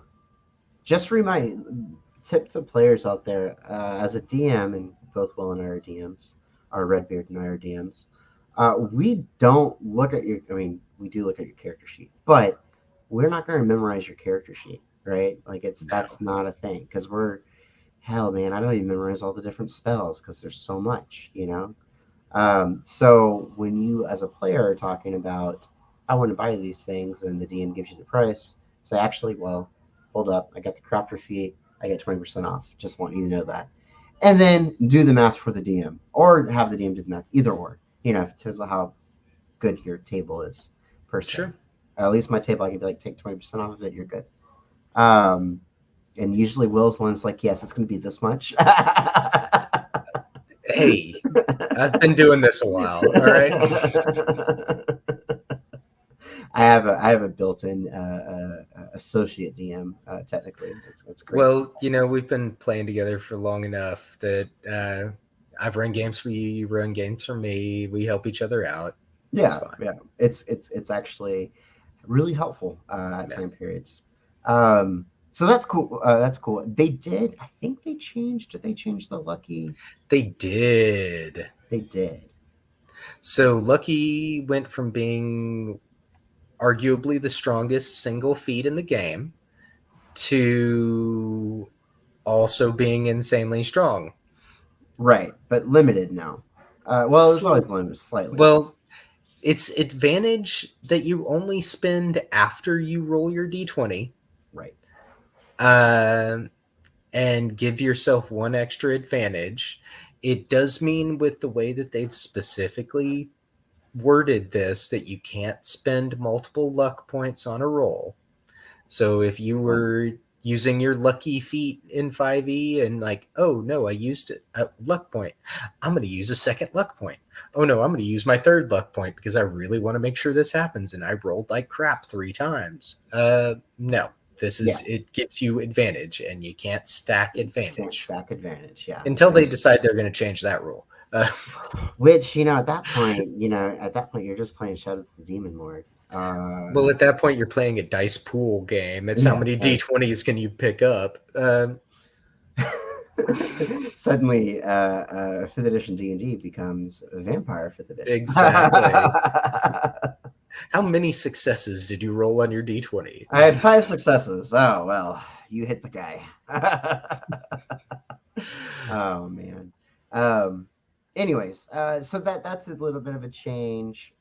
Just remind tip to players out there as a DM, and both Will and I are DMs, our Redbeard and I are DMs. We don't look at your. I mean, we do look at your character sheet, but we're not going to memorize your character sheet, right? Like No, that's not a thing because we're hell, man. I don't even memorize all the different spells because there's so much, you know. So when you, as a player, are talking about, I want to buy these things, and the DM gives you the price, say, actually, well, hold up, I got the crafter fee, I get 20% off. Just want you to know that, and then do the math for the DM, or have the DM do the math, either or. You know, in terms of how good your table is, per se. sure. At least my table, I can be like, take 20% off of it, you're good. Um, and usually Will's the one's like, yes, it's going to be this much. Hey, I've been doing this a while. All right. I have a built-in associate DM. Technically, it's great. Well, we've been playing together for long enough that I've run games for you, you run games for me. We help each other out. It's Yeah, fine. yeah. It's actually really helpful at Yeah. time periods. So that's cool. That's cool. They did. I think they changed. Did they change the lucky? They did. They did. So Lucky went from being arguably the strongest single feat in the game to also being insanely strong. Right, but limited now. Well, it's Sl- always limited slightly. well, it's advantage that you only spend after you roll your d20, Right. uh, and give yourself one extra advantage. It does mean, with the way that they've specifically worded this, that you can't spend multiple luck points on a roll. So if you Right. were using your lucky feat in 5e and like, oh no, I used a luck point, I'm going to use a second luck point. Oh no, I'm going to use my third luck point because I really want to make sure this happens and I rolled like crap 3 times. No, this Yeah. is it gives you advantage and you can't stack You can't advantage stack advantage. Yeah. until they decide they're going to change that rule. Which, at that point, you're just playing Shadow of the Demon Lord. Well, at that point, you're playing a dice pool game. It's how Yeah. many d20s can you pick up? Suddenly, fifth edition D&D becomes vampire fifth edition. Exactly. How many successes did you roll on your d20? I had 5 successes. Oh well, you hit the guy. Oh man. Um. Anyways, so that's a little bit of a change.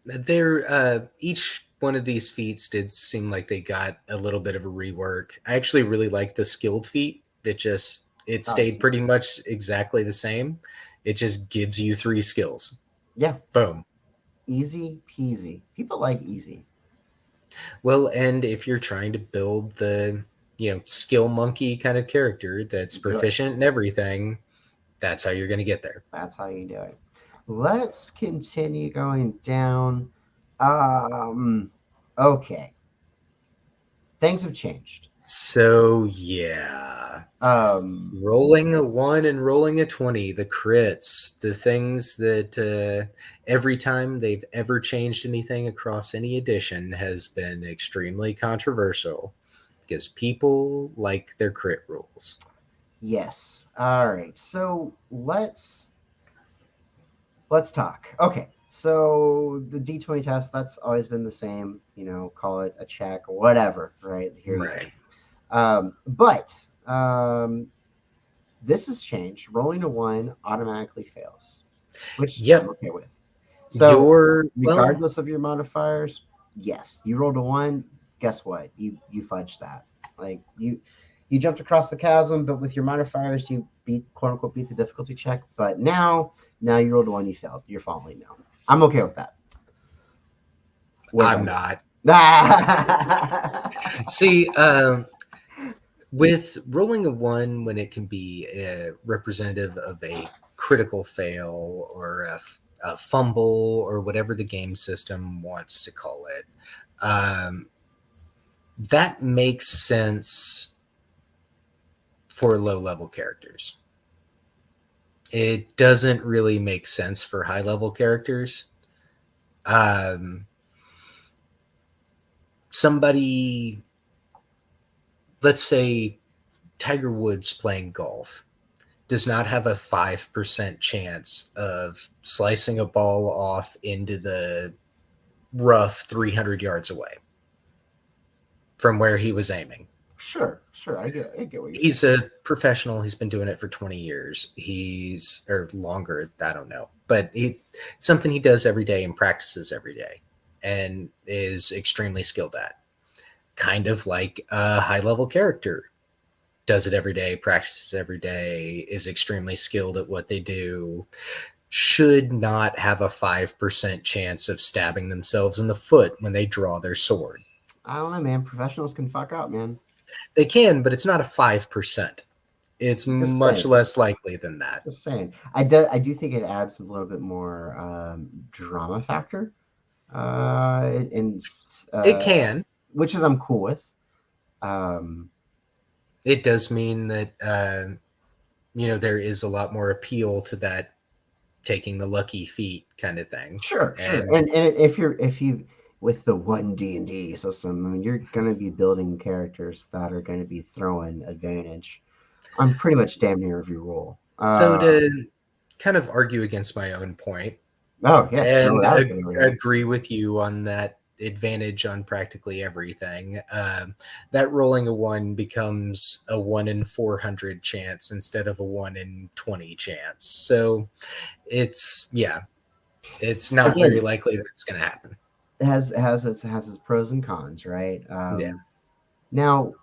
They're each one of these feats did seem like they got a little bit of a rework. I actually really like the skilled feat. It Oh, stayed pretty much exactly the same. It just gives you 3 skills. yeah, Boom. easy peasy. People like easy. Well, and if you're trying to build the skill monkey kind of character that's Do it. proficient in everything, that's how you're going to get there. That's how you do it. Let's continue going down. Um. Okay. Things have changed. So yeah, Um, rolling a 1 and rolling a 20, the crits, the things that every time they've ever changed anything across any edition has been extremely controversial because people like their crit rules. yes. All right. So let's talk. Okay. So the D20 test, that's always been the same. Call it a check or whatever. Right here you go. Right. But this has changed. Rolling a one automatically fails, which I'm Yep. okay with. So, Your, well, regardless of your modifiers, yes, you rolled a one. Guess what? You fudged that. Like you jumped across the chasm, but with your modifiers, you quote unquote beat the difficulty check. But now you rolled a one, you failed. You're falling now. I'm okay with that. We're I'm done. not. Ah! See, with rolling a 1 when it can be representative of a critical fail or a fumble or whatever the game system wants to call it, um, that makes sense for low level characters. It doesn't really make sense for high level characters. Um, somebody, let's say Tiger Woods playing golf, does not have a 5% chance of slicing a ball off into the rough 300 yards away from where he was aiming. Sure. I get what you're saying. He's a professional. He's been doing it for 20 years. He's, or longer, I don't know. But it's something he does every day and practices every day and is extremely skilled at. Kind of like a high level character. Does it every day, practices every day, is extremely skilled at what they do, should not have a 5% chance of stabbing themselves in the foot when they draw their sword. I don't know, man. Professionals can fuck up, man. They can, but it's not a 5%. It's Just much saying. less likely than that. Just saying. I do think it adds a little bit more drama factor, and It uh, can. which is I'm cool with. Um, It does mean that, there is a lot more appeal to that taking the lucky feet kind of thing. sure. And And if you with the one D&D system, I mean, you're gonna be building characters that are gonna be throwing advantage on pretty much damn near every roll. though, to kind of argue against my own point, Oh yes, throw and it out there. Yeah. agree with you on that advantage on practically everything. That rolling a 1 becomes a 1 in 400 chance instead of a 1 in 20 chance. So yeah, it's not very Again, likely that it's going to happen. it has its pros and cons, right? Yeah. Now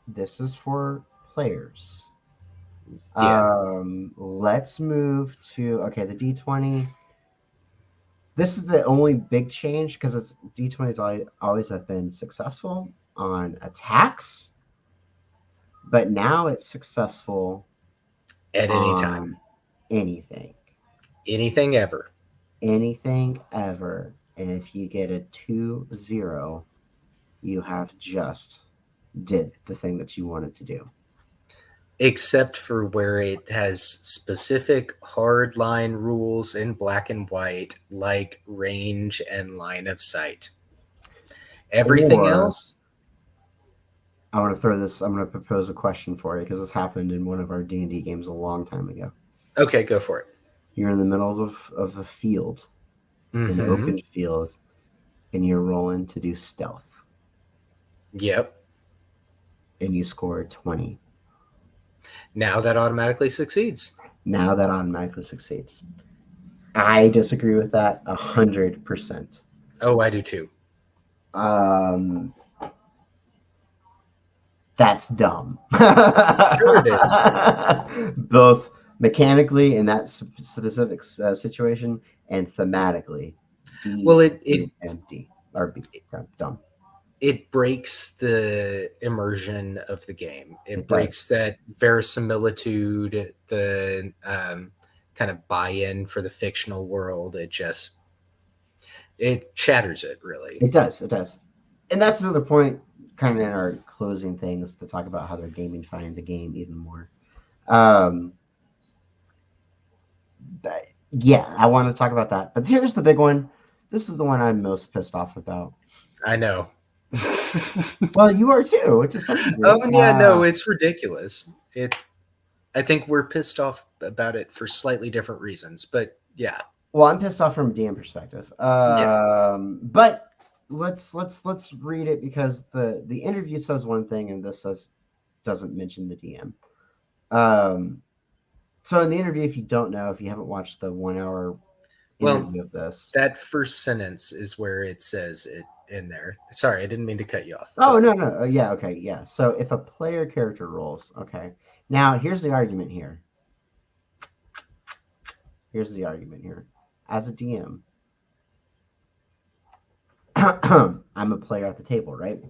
this is for players. Yeah. Let's move to okay, the D20. This is the only big change because it's D20s always have been successful on attacks, but now it's successful At any time. on anything, Anything ever. anything ever. And if you get a 2-0, you have just did the thing that you wanted to do. Except for where it has specific hard line rules in black and white, like range and line of sight. Everything Or else, I'm going to propose a question for you because this happened in one of our D&D games a long time ago. okay, go for it. You're in the middle of a field, an Mm-hmm. open field, and you're rolling to do stealth, Yep. and you score 20. Now that automatically succeeds. Now that automatically succeeds. I disagree with that 100%. Oh, I do too. Um, that's dumb. Sure it is. Both mechanically in that specific situation and thematically. Well, B it empty or B dumb. it breaks the immersion of the game. It It does. breaks that verisimilitude, the kind of buy-in for the fictional world. It shatters it really. It does. It does. and that's another point, kind of in our closing things, to talk about how they're gamifying the game even more. Um, yeah, I want to talk about that. But here's the big one. This is the one I'm most pissed off about. I know. Well, you are too, to some degree. Oh yeah, no, it's ridiculous. I think we're pissed off about it for slightly different reasons, but yeah. Well, I'm pissed off from a DM perspective. Yeah. But let's read it, because the interview says one thing and this says doesn't mention the DM. Um, so in the interview, if you don't know, if you haven't watched the 1 hour Well, interview of this. that first sentence is where it says it in there. Sorry, I didn't mean to cut you off. Go Oh, ahead. no, no. Yeah, okay, yeah. So if a player character rolls, okay. Now here's the argument here. Here's the argument here. As a DM, I'm a player at the table, right?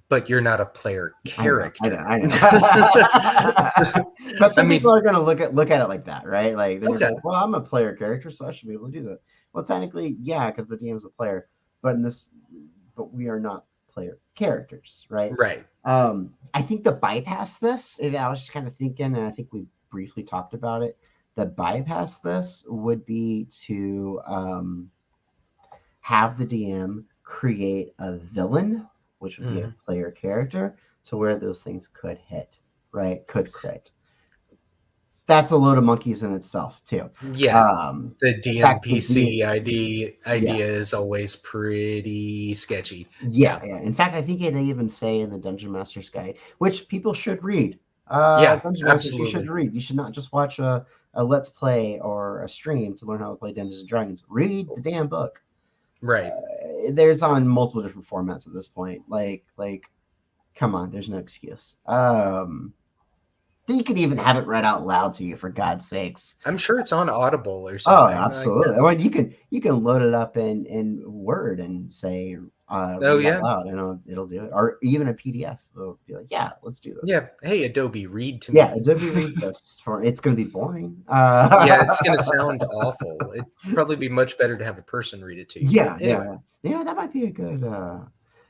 But you're not a player character. I know. But I some mean, people are going to look at it like that, right? Like they're going to okay. be like, "Well, I'm a player character, so I should be able to do that." Well, technically, yeah, because the DM is a player, but but we are not player characters, right? Right. I think the bypass this. And I was just kind of thinking, and I think we briefly talked about it. The bypass this would be to have the DM create a villain, which would be a Mhm. player character, to where those things could hit, right? Could crit. That's a load of monkeys in itself, too. Yeah. The In fact, DMPC ID yeah, idea is always pretty sketchy. yeah, Yeah. yeah. In fact, I think they even say in the Dungeon Master's Guide, which people should read. Yeah, Dungeon Masters, you should absolutely. read. You should not just watch a Let's Play or a stream to learn how to play Dungeons and Dragons. Read the damn book. Right. There's on multiple different formats at this point. Come on, there's no excuse. You could even have it read out loud to you, for God's sakes. I'm sure it's on Audible or Oh, something like that. absolutely. I mean, you can load it up in Word and say Oh read out yeah. loud, and it'll do it, or even a PDF. It'll be like, yeah, let's do this. Yeah. Hey Adobe, read to Yeah, me. Adobe read this for. It's going to be boring. Yeah, it's gonna sound awful. It'd probably be much better to have a person read it to you. But Yeah, anyway. yeah, yeah. That might be a good.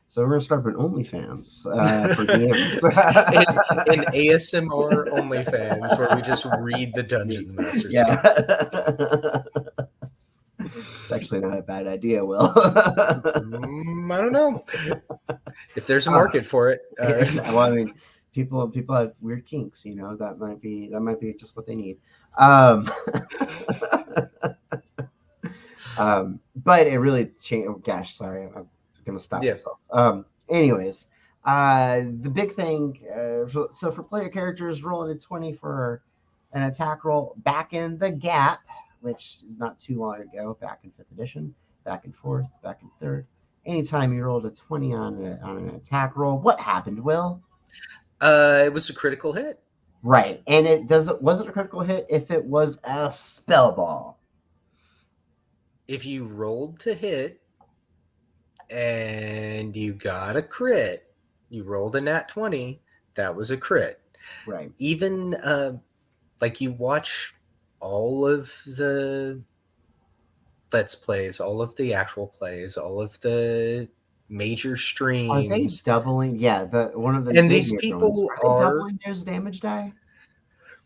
So we're gonna start with OnlyFans for DMs. In ASMR OnlyFans where we just read the Dungeon Master's Yeah. Guide. It's actually not a bad idea, Will. I don't know if there's a market for it. Well, I mean, people have weird kinks, that might be just what they need. Um, but it really changed. Oh, gosh, sorry, I'm gonna stop Yeah. myself. Anyways, the big thing. So for player characters, rolling a 20 for an attack roll back in the gap, which is not too long ago, back in fifth edition, back in fourth, back in third. Anytime you rolled a 20 on an attack roll, what happened, Will? It was a critical hit. Right. And was it a critical hit if it was a spell ball? If you rolled to hit and you got a crit, you rolled a nat 20, that was a crit. Right. Even like you watch all of the let's plays, all of the actual plays, all of the major Are they streams, doubling? Yeah, the one of the and big these major ones. people Are they are, doubling those damage die?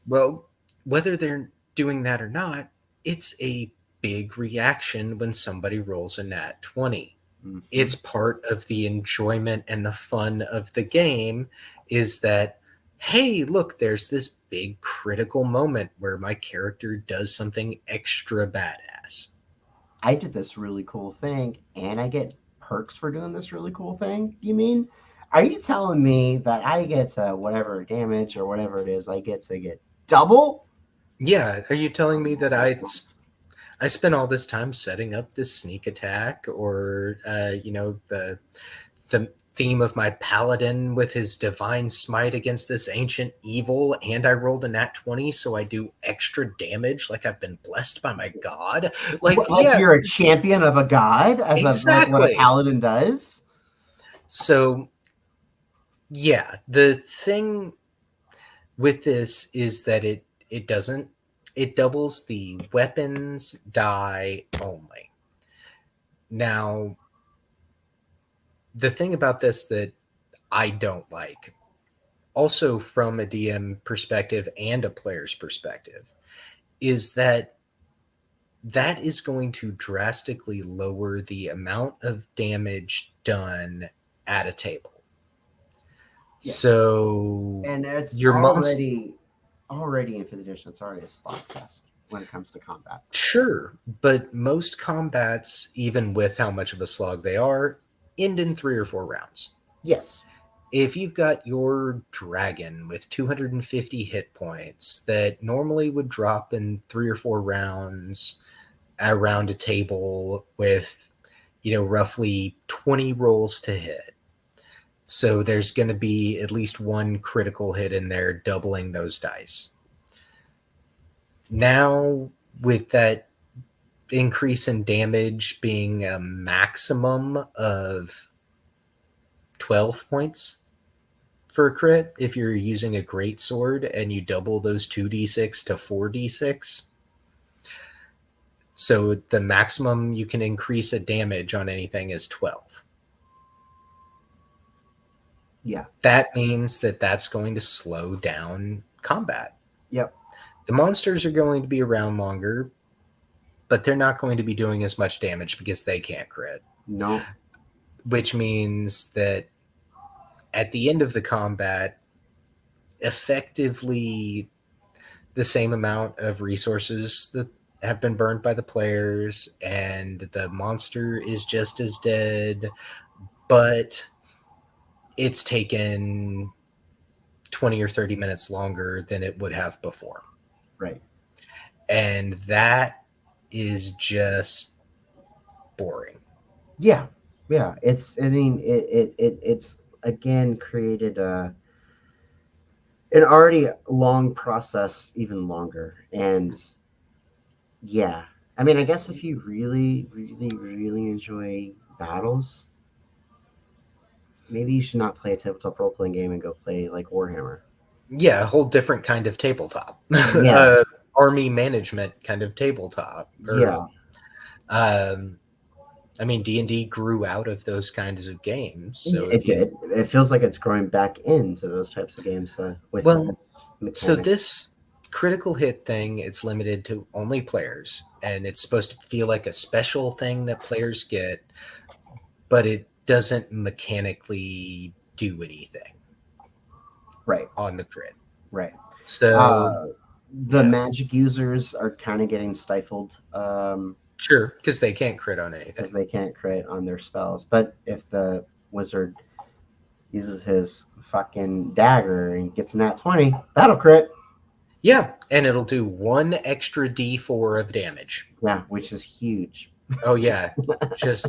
well, whether they're doing that or not, it's a big reaction when somebody rolls a nat 20. Mm-hmm. It's part of the enjoyment and the fun of the game is that, hey, look, there's this big critical moment where my character does something extra badass. I did this really cool thing, and I get perks for doing this really cool thing. You mean? Are you telling me that I get whatever damage or whatever it is, I get to get double? Yeah, are you telling me that That's nice. I spent all this time setting up this sneak attack, or the theme of my paladin with his divine smite against this ancient evil, and I rolled a nat 20, so I do extra damage, like I've been blessed by my god. Like, Like yeah, you're a champion of a god, as like what a exactly. paladin does. So yeah, the thing with this is that it doesn't, it doubles the weapons die only. Now, The thing about this that I don't like, also from a DM perspective and a player's perspective, is that that is going to drastically lower the amount of damage done at a table. Yes, So and it's your monster, already in fifth edition. It's already a slot fest when it comes to combat. sure, but most combats, even with how much of a slog they are, end in 3 or 4 rounds. Yes, If you've got your dragon with 250 hit points that normally would drop in 3 or 4 rounds around a table with, roughly 20 rolls to hit. So there's going to be at least one critical hit in there, doubling those dice. Now, with that increase in damage being a maximum of 12 points for a crit, if you're using a great sword and you double those 2d6 to 4d6, so the maximum you can increase a damage on anything is 12. yeah, That means that that's going to slow down combat. yep, The monsters are going to be around longer, but they're not going to be doing as much damage because they can't crit, no, which means that at the end of the combat, effectively the same amount of resources that have been burned by the players, and the monster is just as dead, but it's taken 20 or 30 minutes longer than it would have before. right. And that is just boring. Yeah, yeah. I mean, it's again created an already long process even longer, and yeah. I mean, I guess if you really, really, really enjoy battles, maybe you should not play a tabletop role playing game and go play like Warhammer. Yeah, a whole different kind of tabletop. Yeah, Army management kind of tabletop. Or yeah. um, I mean, D&D grew out of those kinds of games. So It if you, did. It feels like it's growing back into those types of games with well, less so mechanics. this critical hit thing, it's limited to only players, and it's supposed to feel like a special thing that players get, but it doesn't mechanically do anything Right, on the crit. right. So Uh, the yeah, magic users are kind of getting stifled sure, because they can't crit on because anything. they can't crit on their spells. But if the wizard uses his fucking dagger and gets a nat 20, that'll crit. Yeah, and it'll do 1 extra d4 of damage. Yeah, which is huge. Oh yeah, just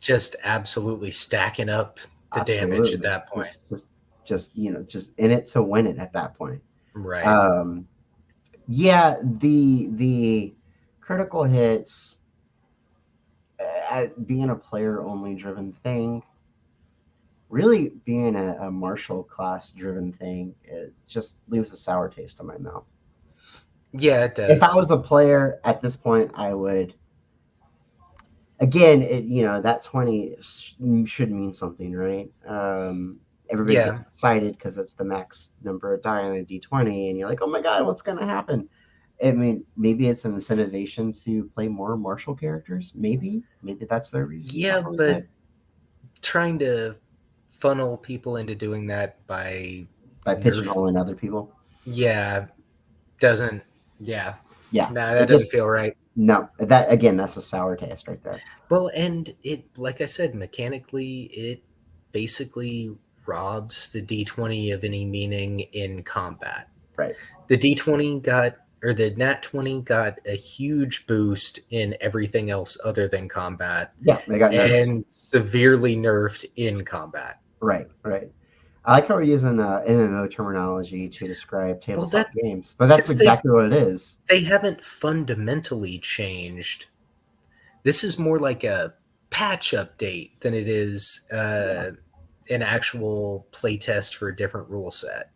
just absolutely stacking up the damage at Absolutely. that point. Just in it to win it at that point. Right. Um, yeah, the critical hits being a player only driven thing, really being a martial class driven thing, it just leaves a sour taste in my mouth. Yeah, it If I does. was a player at this point, I would again, that 20 should mean something, right? Everybody gets Yeah. excited because it's the max number of die on a d20, and you're like, oh my god, what's going to happen? I mean, maybe it's an incentivization to play more martial characters. Maybe that's their reason Yeah, behind but it. trying to funnel people into doing that by By nerf, pigeonholing other people. yeah, doesn't, yeah. Yeah, No, it that doesn't just feel right. no. That again, that's a sour taste right there. Well, and it, like I said, mechanically, it basically robs the d20 of any meaning in combat. Right. The d20 got, or the nat 20 got a huge boost in everything else other than combat, Yeah, they got nerfed. and severely nerfed in combat. Right. Right. I like how we're using MMO terminology to describe Well, tabletop that, games, but that's because exactly what it is. they haven't fundamentally changed. This is more like a patch update than it is Yeah. an actual playtest for a different rule set.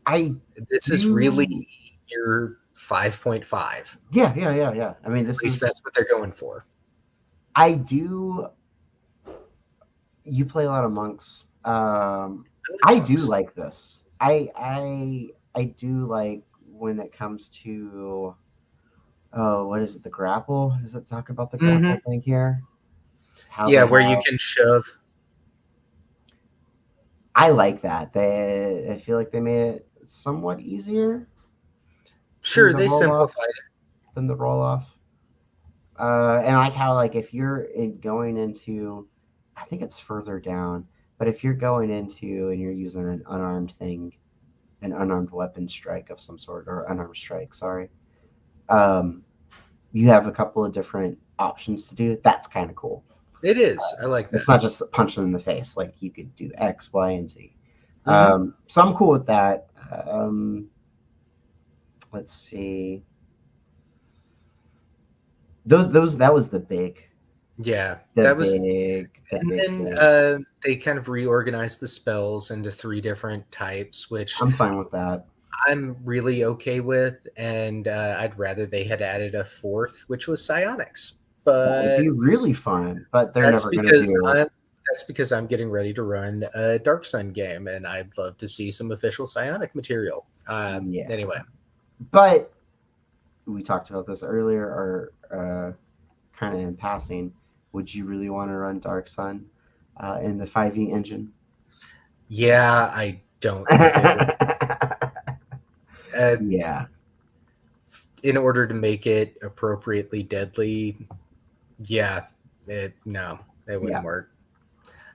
I This is really do. your 5.5. Yeah, yeah, yeah, yeah. I mean, At least that's what they're going for. I do You play a lot of monks. I like I do monks. like this. I do like when it comes to, oh, what is it? The grapple? Does it talk about the Hmm. grapple thing here? How Yeah, they where you have. can shove. I like that. I feel like they made it somewhat easier than Sure, the they roll off. simplified Than the roll off. And I like how, like, if you're going into, I think it's further down, but if you're going into and you're using an unarmed thing, an unarmed weapon strike of some sort, or unarmed strike, sorry, um, you have a couple of different options to do. That's kind of cool. it. It is. I like It's that. not just punching in the face. Like, you could do X, Y, and Z. Hmm. So I'm cool with that. Let's see. Those that was Yeah, that was. the And big then thing. they kind of reorganized the spells into three different types, which I'm fine with that. I'm really okay with. And I'd rather they had added a fourth, which was psionics. That would be But really fun, but they're that's never gonna because do. I'm getting ready to run a Dark Sun game, and I'd love to see some official psionic material. Yeah, Anyway, but we talked about this earlier, or kind of in passing. Would you really want to run Dark Sun in the 5e engine? yeah, I don't think it would. Uh, Yeah, in order to make it appropriately deadly, yeah, no, it yeah. wouldn't work.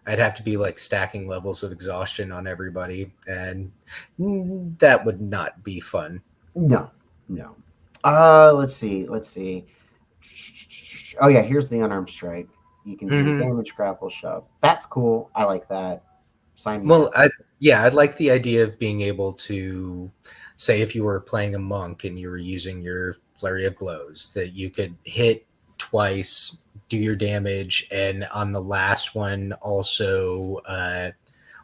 I'd have to be like stacking levels of exhaustion on everybody, and that would not be fun. No, no. Let's see. Let's see. Oh yeah, here's the unarmed strike. You can do Hmm. damage, grapple, shove. That's cool. I like that. Sign me Well, up. yeah, I'd like the idea of being able to say if you were playing a monk and you were using your flurry of blows, that you could hit twice, do your damage, and on the last one also,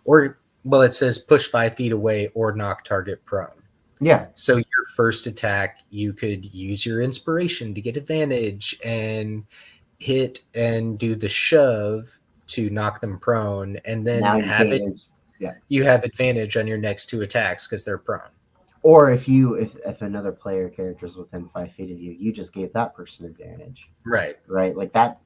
or well, it says push 5 feet away or knock target prone. Yeah. So your first attack, you could use your inspiration to get advantage and hit and do the shove to knock them prone, and then Now you can't. Yeah. you have advantage on your next two attacks because they're prone. Or if another player character is within 5 feet of you, you just gave that person advantage, Right. right? Like that.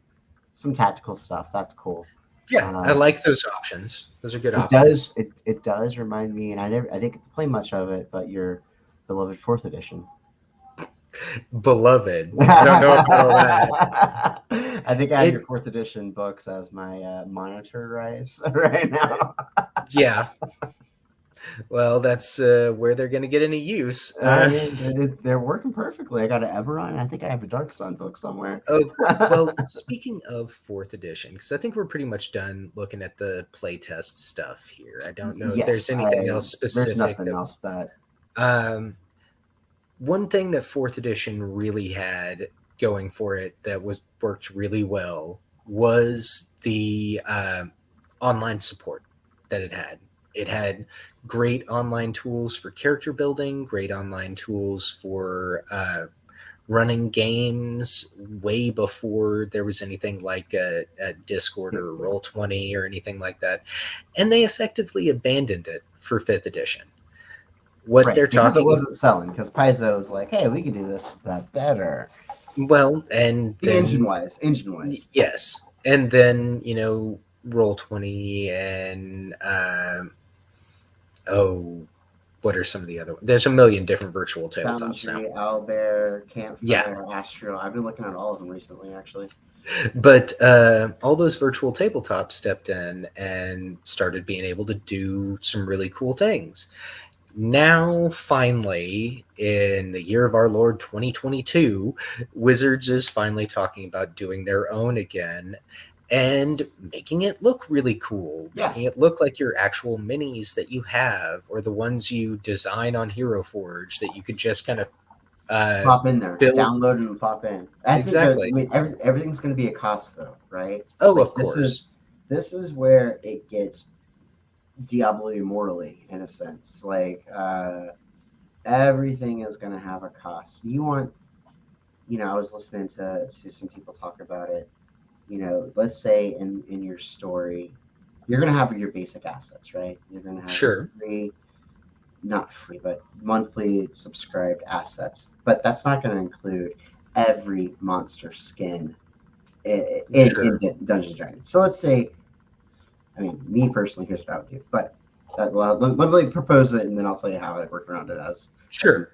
Some tactical stuff. That's cool. Yeah, I Uh, like those options. Those are good it options. does. It does remind me, and I didn't get to play much of it, but your beloved fourth edition. Beloved. I don't know about all that. I think I have your It fourth edition books as my monitor rise right now. yeah. Well, that's where they're going to get any use. I mean, they're working perfectly. I got an Everon. And I think I have a Dark Sun book somewhere. Oh, well, speaking of fourth edition, because I think we're pretty much done looking at the playtest stuff here. I don't know if there's Yes, anything I. else There's specific nothing that. else that. Um, One thing that fourth edition really had going for it that was worked really well was the online support that it had. It had great online tools for character building, great online tools for running games way before there was anything like a Discord or a Roll20 or anything like that. And they effectively abandoned it for fifth edition. What Right, they're because it talking wasn't selling. Because Paizo was like, "Hey, we can do this better." well, and The engine then wise, engine wise. yes, and then Roll20 and oh, what are some of the other ones? There's a million different virtual tabletops now. Foundry, Owlbear, Yeah, Campfire, Astro. I've been looking at all of them recently, actually. but all those virtual tabletops stepped in and started being able to do some really cool things. Now, finally, in the year of our Lord 2022, Wizards is finally talking about doing their own again and making it look really cool, Yeah, making it look like your actual minis that you have or the ones you design on Hero Forge that you could just kind of uh, pop in there, build. download and pop in. I think that, I Exactly. mean, everything's going to be a cost, though, right? Oh, Like of course. this is where it gets Diablo Immortally in a sense. Like everything is going to have a cost. You want, I was listening to some people talk about it. Let's say in your story, you're gonna have your basic assets, right? You're gonna have your Sure. free, not free, but monthly subscribed assets. But that's not gonna include every monster skin in Sure. Dungeons and Dragons. So let's say, I mean, me personally, here's what I would do. But well, let me propose it, and then I'll tell you how I work around it as we. Sure.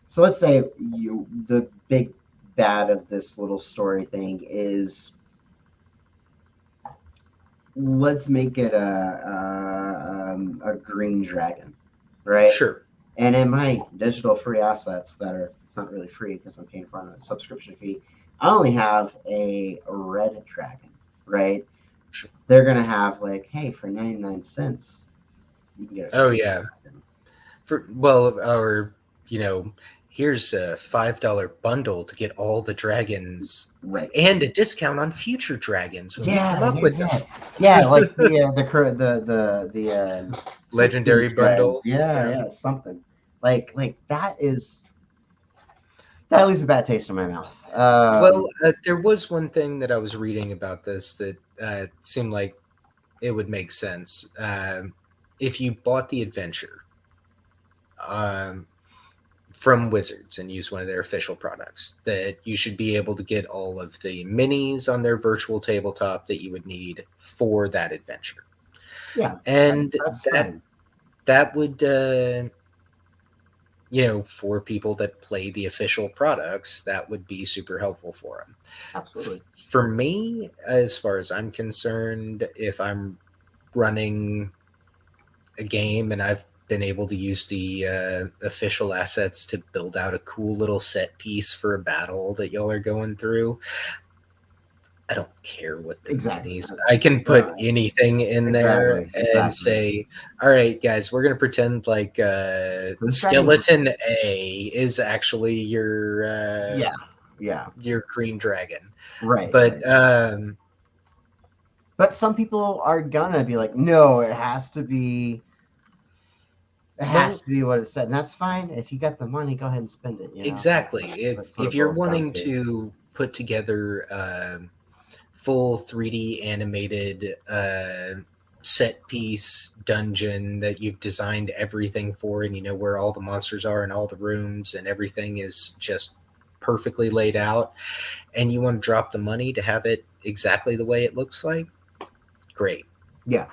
So let's say the big bad of this little story thing is, let's make it a green dragon, right? Sure. And in my digital free assets that are, it's not really free because I'm paying for a subscription fee, I only have a red dragon, right? Sure. They're gonna have like, hey, for 99 cents, you can get a Oh green yeah. dragon. Or here's a $5 bundle to get all the dragons Right. and a discount on future dragons when we come Yeah, up with them. yeah, like the Legendary Christmas bundle. dreads. Yeah, Yeah. yeah, something like that leaves a bad taste in my mouth. Well, there was one thing that I was reading about this that seemed like it would make sense. If you bought the adventure um, from Wizards and used one of their official products, that you should be able to get all of the minis on their virtual tabletop that you would need for that adventure. Yeah, And that's that fine. that would for people that play the official products, that would be super helpful for them. Absolutely. For me, as far as I'm concerned, if I'm running a game and I've been able to use the official assets to build out a cool little set piece for a battle that y'all are going through, I don't care what the Exactly. minis. I can put anything in there Exactly. and Exactly. say, "All right, guys, we're gonna pretend like This dragon's skeleton A is actually yeah, yeah, your green dragon." right, But right. But some people are gonna be like, no, it has well, to be what it said, and that's fine. If you got the money, go ahead and spend it. exactly. That's what If it you're boils down wanting to. to put together full 3D animated set piece dungeon that you've designed everything for, and you know where all the monsters are and all the rooms and everything is just perfectly laid out, and you want to drop the money to have it exactly the way it looks like, great. Yeah,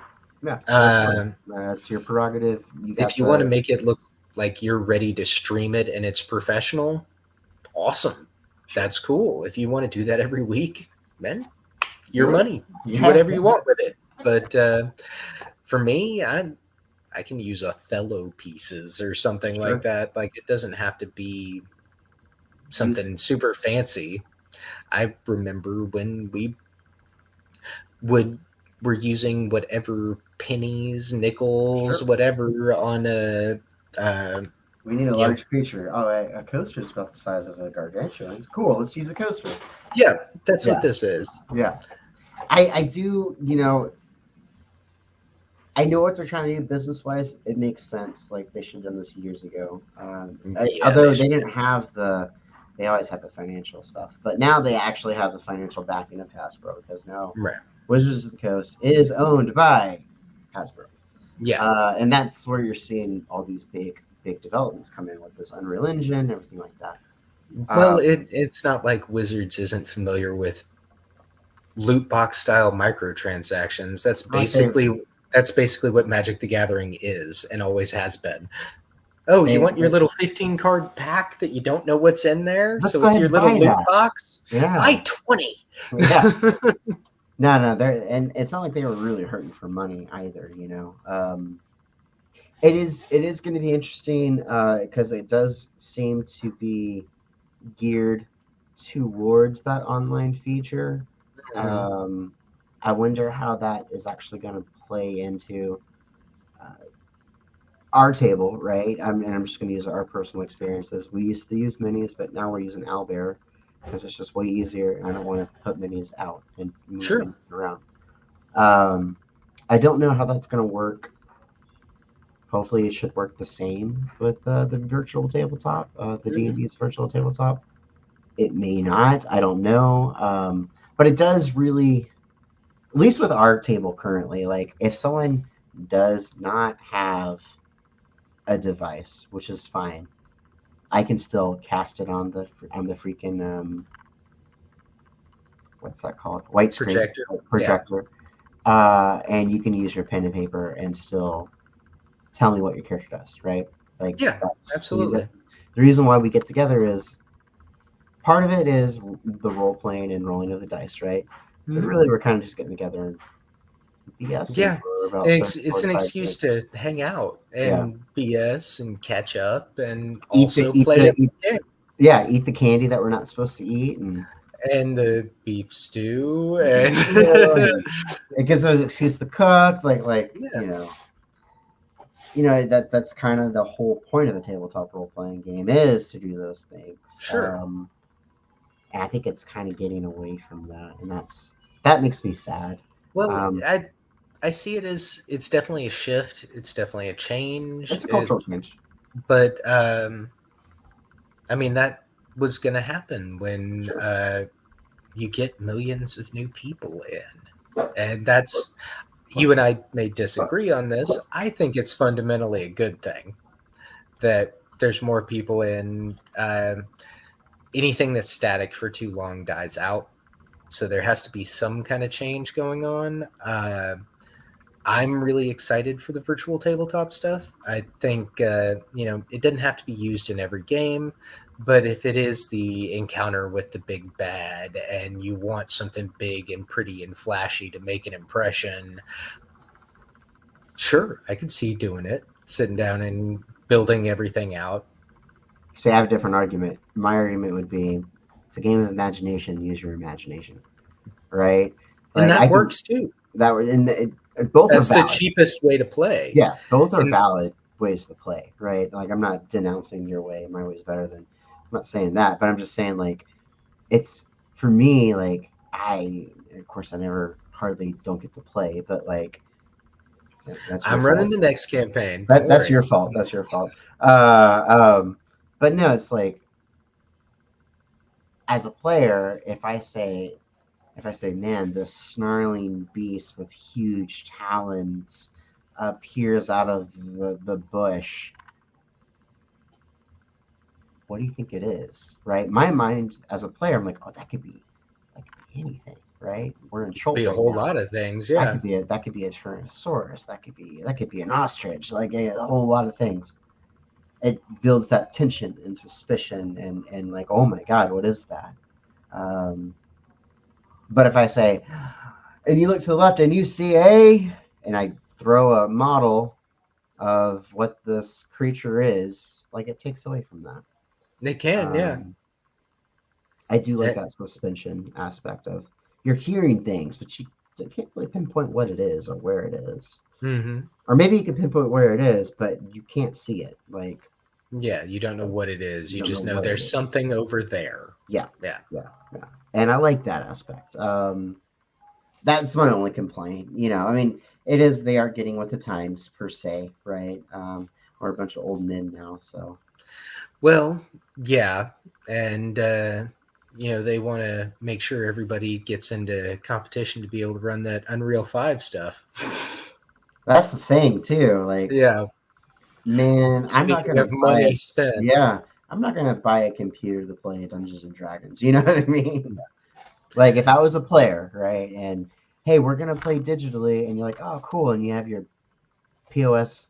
yeah, that's fine. Um, That's your prerogative. You if got you want to the make it look like you're ready to stream it and it's professional, awesome. sure. That's cool. If you want to do that every week, man, your Do it. money. Do Yeah, whatever you want with it. But for me, I can use Othello pieces or something like sure. that. Like it doesn't have to be Use something super fancy. I remember when we would were using whatever pennies, nickels, sure. whatever on a We need a you know large creature. Oh, a coaster is about the size of a gargantuan. Cool. Let's use a coaster. yeah, that's what Yeah, this is. yeah. I do. I know what they're trying to do business wise. It makes sense. Like they should have done this years ago. Yeah, they Although they should. didn't have they always had the financial stuff, but now they actually have the financial backing of Hasbro because now Right. Wizards of the Coast is owned by Hasbro, Yeah. and that's where you're seeing all these big developments come in with this Unreal Engine, everything like that. Well, Um, it's not like Wizards isn't familiar with loot box style microtransactions. like That's basically what Magic the Gathering is and always has been. Oh, you they want your little 15 card pack that you don't know what's in there? let's So go it's ahead your and little buy loot that. box? Yeah, Buy 20. yeah. No, and it's not like they were really hurting for money either. It is going to be interesting because it does seem to be geared towards that online feature. Mhm. Um, I wonder how that is actually going to play into uh, our table, right? And I'm just going to use our personal experiences. We used to use minis, but now we're using Owlbear because it's just way easier. And I don't want to put minis out and move Sure. minis around. Um, I don't know how that's going to work. Hopefully, it should work the same with the virtual tabletop, the Mhm. D&D's virtual tabletop. It may not. I don't know. But it does really. least with our table currently, like if someone does not have a device, which is fine, I can still cast it on the freaking what's that called? White screen Projector. Yeah. projector. And you can use your pen and paper and still tell me what your character does, right? Like Yeah. that's Absolutely. the reason why we get together is part of it is the role playing and rolling of the dice, right? But Hmm. really, we're kind of just getting together and BSing Yeah. for about And 30, it's an 45 excuse minutes. to hang out Yeah. and BS and catch up and Eat the also play a game. yeah, eat the candy that we're not supposed to eat, and And the beef stew the beef and stew, and it gives us an excuse to cook. yeah, that's kind of the whole point of a tabletop role playing game is to do those things. sure. And I think it's kind of getting away from that, and that makes me sad. Well, Um, I see it as it's definitely a shift. It's definitely a change. it's a cultural change. But I mean that was going to happen when Sure. you get millions of new people in, and that's you and I may disagree on this. I think it's fundamentally a good thing that there's more people in. Anything that's static for too long dies out. So there has to be some kind of change going on. I'm really excited for the virtual tabletop stuff. I think it doesn't have to be used in every game, but if it is the encounter with the big bad and you want something big and pretty and flashy to make an impression, sure, I could see doing it, sitting down and building everything out. See, I have a different argument. My argument would be, it's a game of imagination. Use your imagination, right? And Like that I could works too. that were in both are That's the valid. cheapest way to play. Yeah, both are And valid ways to play, right? Like I'm not denouncing your way. My way's better than. I'm not saying that, but I'm just saying like it's for me. Like of course, I never hardly don't get to play, but like that's your I'm running fault. the next campaign. Don't That's worry. your fault. That's your fault. Uh, but no, it's like as a player, if I say, man, this snarling beast with huge talons appears out of the bush, what do you think it is? Right? My mind as a player, I'm like, oh, that could be anything, right? We're in Be a Chultring whole now. lot of things. Yeah. That could be a Tyrannosaurus. That could be an ostrich. Like a whole lot of things. It builds that tension and suspicion and like, oh my god, what is that? Um, but if I say, and you look to the left and you see and I throw a model of what this creature is, like it takes away from that. They can. Yeah. Um, I do like Eh, that suspension aspect of you're hearing things, but you can't really pinpoint what it is or where it is. mm-hmm. Or maybe you can pinpoint where it is, but you can't see it. Like Yeah. You don't know what it is. you You don't know just know what it there's is. something over there. Yeah, Yeah. yeah. And I like that aspect. That's my only complaint. I mean, it is they aren't getting with the times per se, right? We're a bunch of old men now, so Well, yeah. And, they want to make sure everybody gets into competition to be able to run that Unreal 5 stuff. that's the thing too. Like, Yeah. man, I'm not Speaking gonna of buy money it. spent, Yeah, I'm not gonna buy a computer to play Dungeons and Dragons. You know what I mean? Like, if I was a player, right, and hey, we're gonna play digitally, and you're like, oh, cool, and you have your POS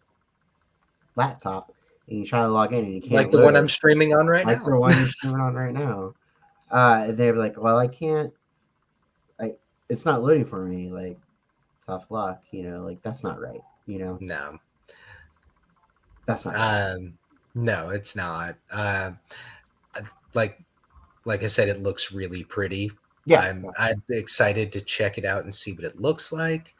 laptop, and you try to log in, and you like can't the one I'm load, streaming on right like now. the one you're streaming on right now. They're like, well, I can't. It's not loading for me. Like, tough luck. Like that's not right. No. That's not right. Um, no, it's not. Like like I said, it looks really pretty. Yeah, I'm excited to check it out and see what it looks like.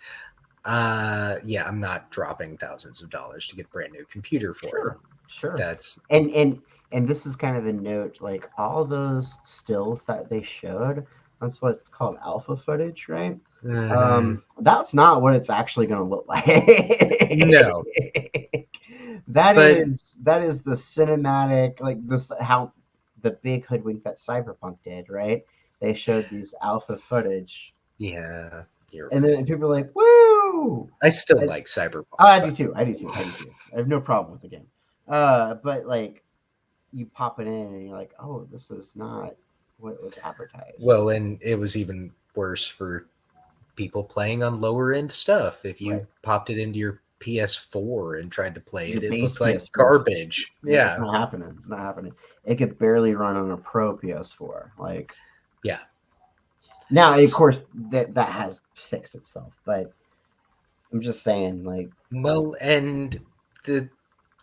Yeah, I'm not dropping thousands of dollars to get a brand new computer for it. sure, sure. That's And this is kind of a note. Like all those stills that they showed, that's what's called alpha footage, right? mhm. That's not what it's actually going to look like. No, but That is the cinematic, like this how the big hoodwink that Cyberpunk did, right? They showed these alpha footage. yeah, You're And right. then people are like, "Woo!" I still And, like Cyberpunk, I do but too. I do too. I do too. I have no problem with the game. But like, you pop it in and you're like, "Oh, this is not what was advertised." well, and it was even worse for people playing on lower end stuff. If Right. you popped it into your PS4 and tried to play Your it, it base looked like PS4. garbage. Yeah, it's Yeah. not happening. It's not happening. It could barely run on a pro PS4. Like Yeah. now, of course, that has fixed itself. But I'm just saying, like, Well, and the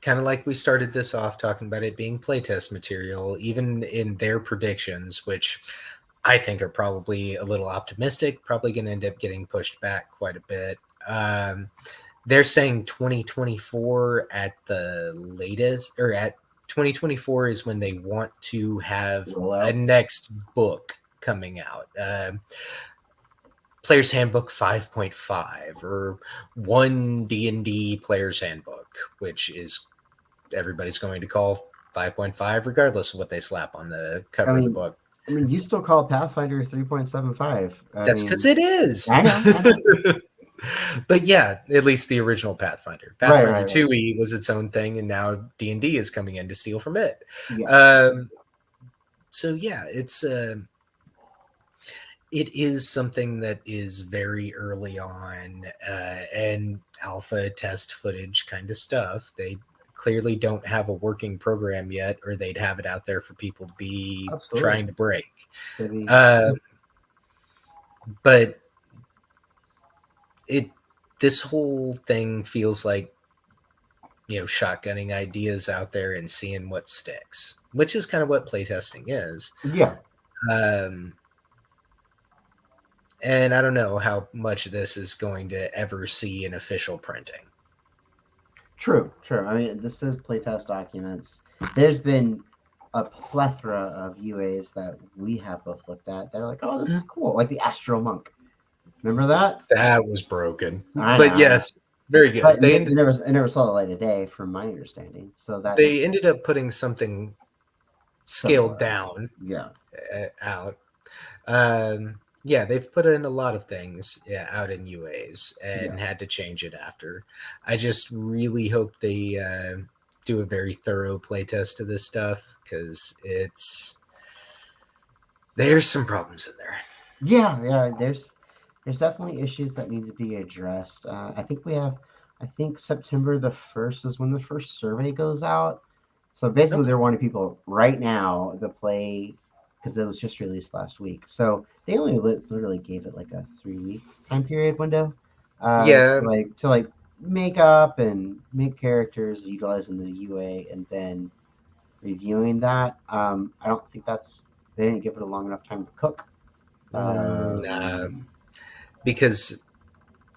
kind of like we started this off talking about it being playtest material, even in their predictions, which I think are probably a little optimistic, probably going to end up getting pushed back quite a bit. They're saying 2024 at the latest, or at 2024 is when they want to have roll a out. next book coming out. Player's Handbook 5.5 or one D&D Player's Handbook, which is everybody's going to call 5.5 regardless of what they slap on the I cover of the mean, book. you still call Pathfinder 3.75. I That's because mean, it is. I know, I know. But yeah, at least the original Pathfinder. Right, Pathfinder right, right. 2e was its own thing, and now D&D is coming in to steal from it. Yes. Um, so yeah, it is something that is very early on and alpha test footage kind of stuff. They clearly don't have a working program yet, or they'd have it out there for people to be Absolutely. trying to break. Maybe. Uh, but it this whole thing feels like shotgunning ideas out there and seeing what sticks, which is kind of what playtesting is. Yeah. Um, and I don't know how much of this is going to ever see an official printing. True. True. I mean, this is playtest documents. There's been a plethora of UAs that we have both looked at. They're like, "Oh, this is cool." Like the Astro Monk. Remember that? That was broken, I know. but I know. yes, very But good. it never saw the light of day, from my understanding. So that is They ended up putting something scaled similar. down Yeah. out. Yeah, they've put in a lot of things out in UAs Yeah. and had to change it after. I just really hope they do a very thorough playtest of this stuff because there's some problems in there. Yeah, yeah. There's definitely issues that need to be addressed. I think we have. I think September the 1st is when the first survey goes out. So basically, Okay. they're wanting people right now to play because it was just released last week. So they only literally gave it like a 3 week time period window Yeah, to like make up and make characters utilizing the UA and then reviewing that. I don't think they didn't give it a long enough time to cook. nah, Um, because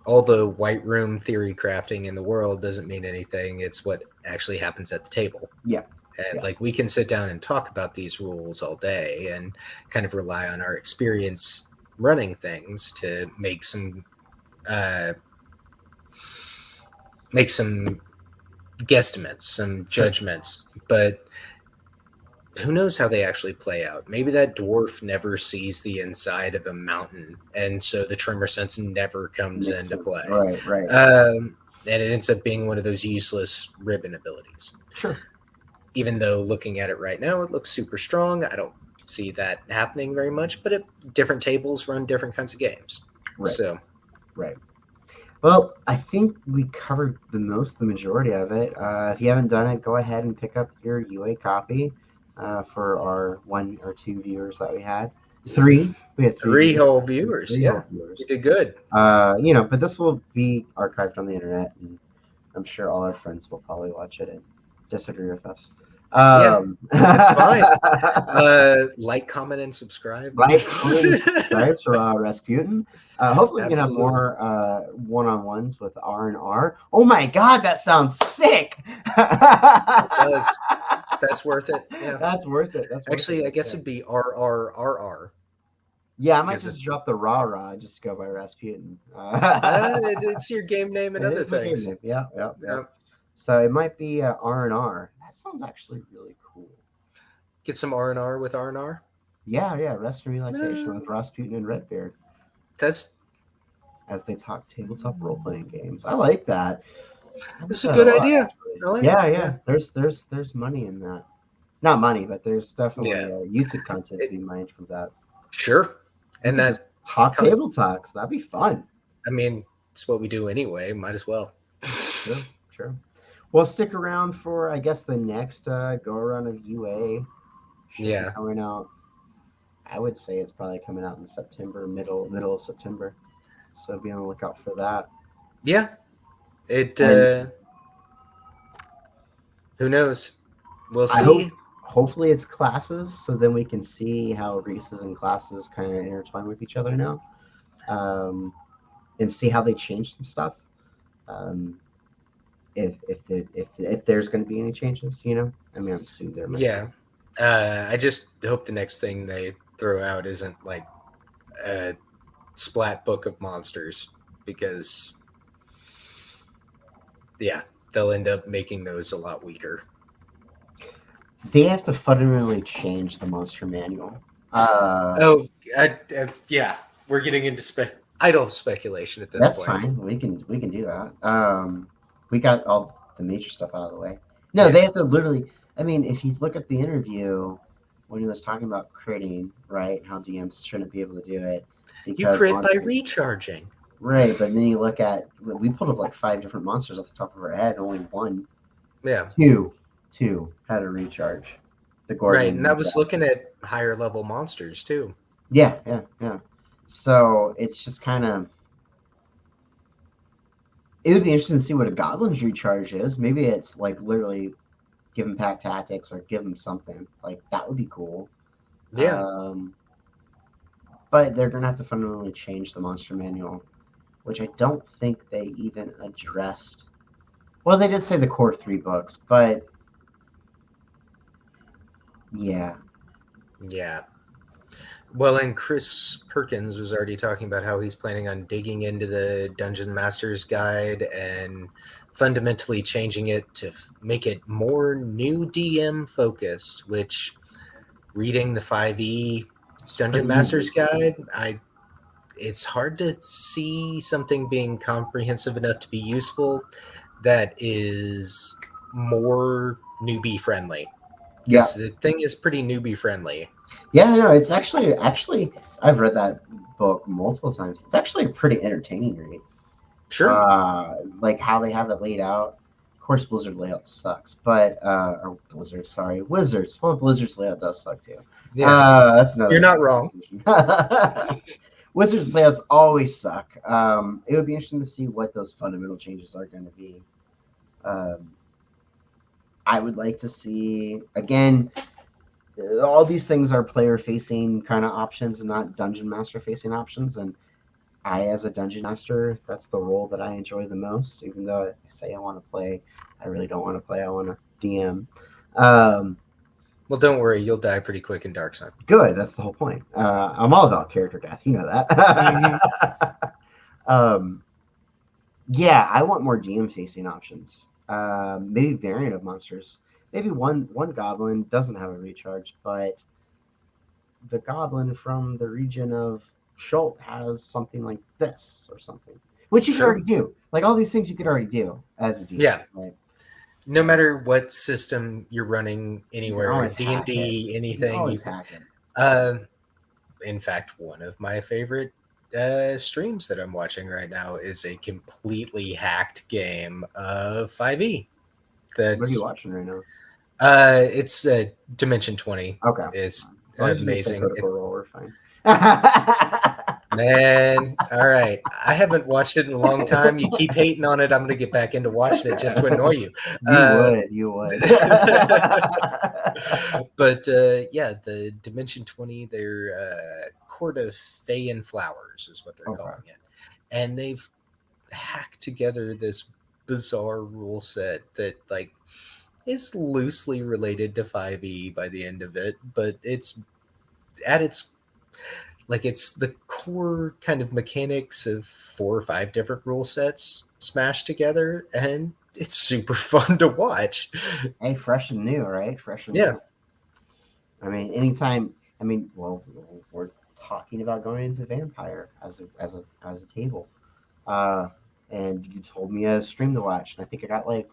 all the white room theory crafting in the world doesn't mean anything. It's what actually happens at the table. yeah, And yeah, like we can sit down and talk about these rules all day and kind of rely on our experience running things to uh, make some guesstimates, some sure. judgments. But who knows how they actually play out? Maybe that dwarf never sees the inside of a mountain, and so the tremor sense never comes Makes into sense. play. Right, right. And it ends up being one of those useless ribbon abilities. Sure. Even though looking at it right now, it looks super strong. I don't see that happening very much, but different tables run different kinds of games. Right, So, right. Well, I think we covered the majority of it. If you haven't done it, go ahead and pick up your UA copy for our one or two viewers that we had. Three. We had three three viewers. whole viewers. Three Yeah, whole you viewers. did good. But this will be archived on the internet, and I'm sure all our friends will probably watch it and disagree with us. Yeah, that's fine. Like, Like, comment, and subscribe. comment, and subscribe to Rasputin. Hopefully, we can have Absolutely. more one-on-ones with R&R. Oh my God, that sounds sick! It does. That's worth it. Yeah. That's worth it. That's worth it Actually, I right guess there. it'd be RRRR Yeah, I might because just drop the RaRa just to go by Rasputin. it's your game name and It other is my game things. name. Yeah, yeah, yeah. Yeah. So it might be R&R. That sounds actually really cool. Get some R&R with R&R. Yeah, yeah. Rest and relaxation Uh, with Rasputin and Redbeard. that's as they talk tabletop role playing games. I like that. I like It's a that a good lot, idea. actually. I like it. Yeah, Yeah. yeah. There's money in that. Not money, but there's definitely Yeah. YouTube content to It, be mined from that. sure. We And could just that, talk con- table talks. That'd be fun. I mean, it's what we do anyway. Might as well. True, true. Well, stick around for I guess the next go around of UA should be Yeah. coming out. I would say it's probably coming out in September, middle of September. So be on the lookout for that. Yeah. It, And who knows? We'll I hope see. hopefully it's classes, so then we can see how races and classes kind of intertwine with each other now, and see how they change some stuff. Um, if there's going to be any changes, I mean, I'm assuming there might be. Yeah. I just hope the next thing they throw out isn't like a splat book of monsters because, yeah, they'll end up making those a lot weaker. They have to fundamentally change the monster manual. Oh, yeah. We're getting into idle speculation at this That's point. fine. We can do that. We got all the major stuff out of the way. No, Yeah. they have to literally. I mean, if you look at the interview when he was talking about critting, right? How DMs shouldn't be able to do it You because crit by monsters. recharging. Right, but then you look at we pulled up like 5 different monsters off the top of our head. Only one, Yeah. two had a recharge. The Right. Gorgon And I and was looking at higher level monsters too. yeah, yeah, yeah. So it's just kind of it would be interesting to see what a Goblin's recharge is. Maybe it's like literally give him pack tactics or give him something like that would be cool. Yeah. Um, but they're gonna have to fundamentally change the monster manual, which I don't think they even addressed. Well, they did say the core 3 books, but yeah, Yeah. Well, and Chris Perkins was already talking about how he's planning on digging into the Dungeon Master's Guide and fundamentally changing it to make it more new DM focused, which reading the 5e it's Dungeon pretty Master's easy. Guide, it's hard to see something being comprehensive enough to be useful that is more newbie friendly Yeah, because the thing is pretty newbie friendly. yeah, no, it's actually I've read that book multiple times. It's actually a pretty entertaining read. Sure. Like how they have it laid out. Of course, Blizzard layout sucks, but or Blizzard, sorry, Wizards. Well, Blizzard's layout does suck too. Yeah, That's you're another not wrong. conversation. Wizards layouts always suck. It would be interesting to see what those fundamental changes are going to be. Um, I would like to see again. All these things are player-facing kind of options, and not dungeon master-facing options. And I, as a dungeon master, that's the role that I enjoy the most. Even though I say I want to play, I really don't want to play. I want to DM. Um, Well, don't worry, you'll die pretty quick in Dark Sun. Good. That's the whole point. I'm all about character death. You know Mm-hmm. that. um, yeah, I want more DM facing options. Maybe variant of monsters. Maybe one goblin doesn't have a recharge, but the goblin from the region of Schult has something like this or something, which you could Sure. already do. Like all these things you could already do as a DM, Yeah. right? No matter what system you're running You can anywhere, always D and hack it. D, You can anything you always can. hack it. Uh, in fact, one of my favorite streams that I'm watching right now is a completely hacked game of 5e. What are you That's watching right now? it's Dimension 20. Okay. It's As long as you didn't say amazing. Critical Role, we're fine. Man, all right. I haven't watched it in a long time. You keep hating on it. I'm going to get back into watching it just to annoy you. You would. But yeah, the Dimension 20, their Court of Fey and Flowers is what they're Okay. calling it. And they've hacked together this bizarre rule set that like is loosely related to 5e by the end of it, but it's at its like it's the core kind of mechanics of 4 or 5 different rule sets smashed together, and it's super fun to watch. Hey, fresh and new, right? Fresh and Yeah. new. I mean, anytime. I mean, well, we're talking about going into Vampire as a table. uh, and you told me a stream to watch, and I think I got like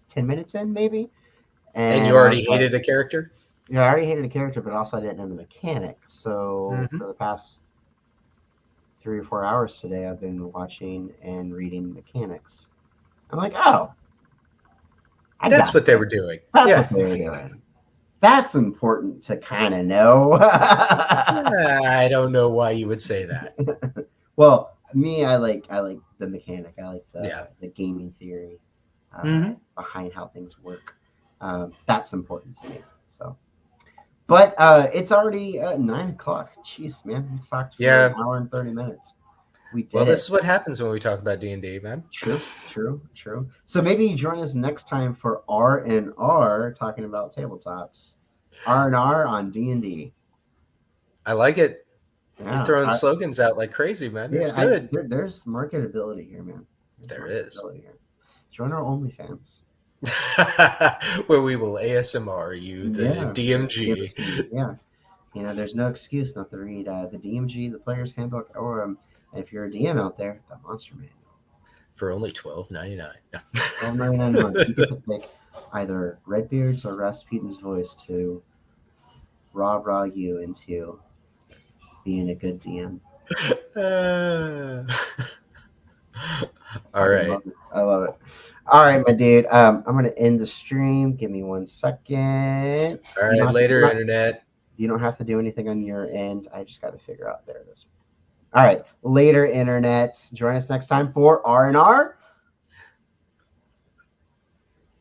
10 minutes in, maybe. And you And I was already like, hated a character? I already hated the character, but also I didn't know the mechanic. So Mm-hmm. for the past 3 or 4 hours today, I've been watching and reading mechanics. I'm like, oh, I That's got what they were this. doing. That's Yeah. what they were doing. That's important to kind of know. I don't know why you would say that. Well, me, I like the mechanic. I like Yeah. the gaming theory Mm-hmm. behind how things work. That's important to me. So, but it's already 9 o'clock. Jeez, man, we talked for an Yeah. hour and 30 minutes. We Well, did this it. is what happens when we talk about D&D, man. True, true, true. So maybe join us next time for R&R talking about tabletops. R&R on D&D. I like it. You're Yeah, throwing slogans out like crazy, man. It's yeah. good. There's marketability here, man. There's There is. marketability here. Join our OnlyFans. Where we will ASMR you, the Yeah, DMG, yeah. There's no excuse not to read the DMG, the Player's Handbook, or if you're a DM out there, the Monster Manual. for only $12.99. $12.99 a month. You get to pick either Redbeard's or Rasputin's voice to rah you into being a good DM. All I right. love it. I love it. All right, my dude. I'm gonna end the stream. Give me 1 second. All You don't right. have to. Later, Internet. You don't have to do anything on your end. I just got to figure out. There it is. All right. Later, internet. Join us next time for R&R.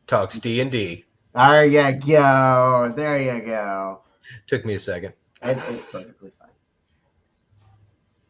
Talks D&D. There you go. There you go. Took me a second. It's perfectly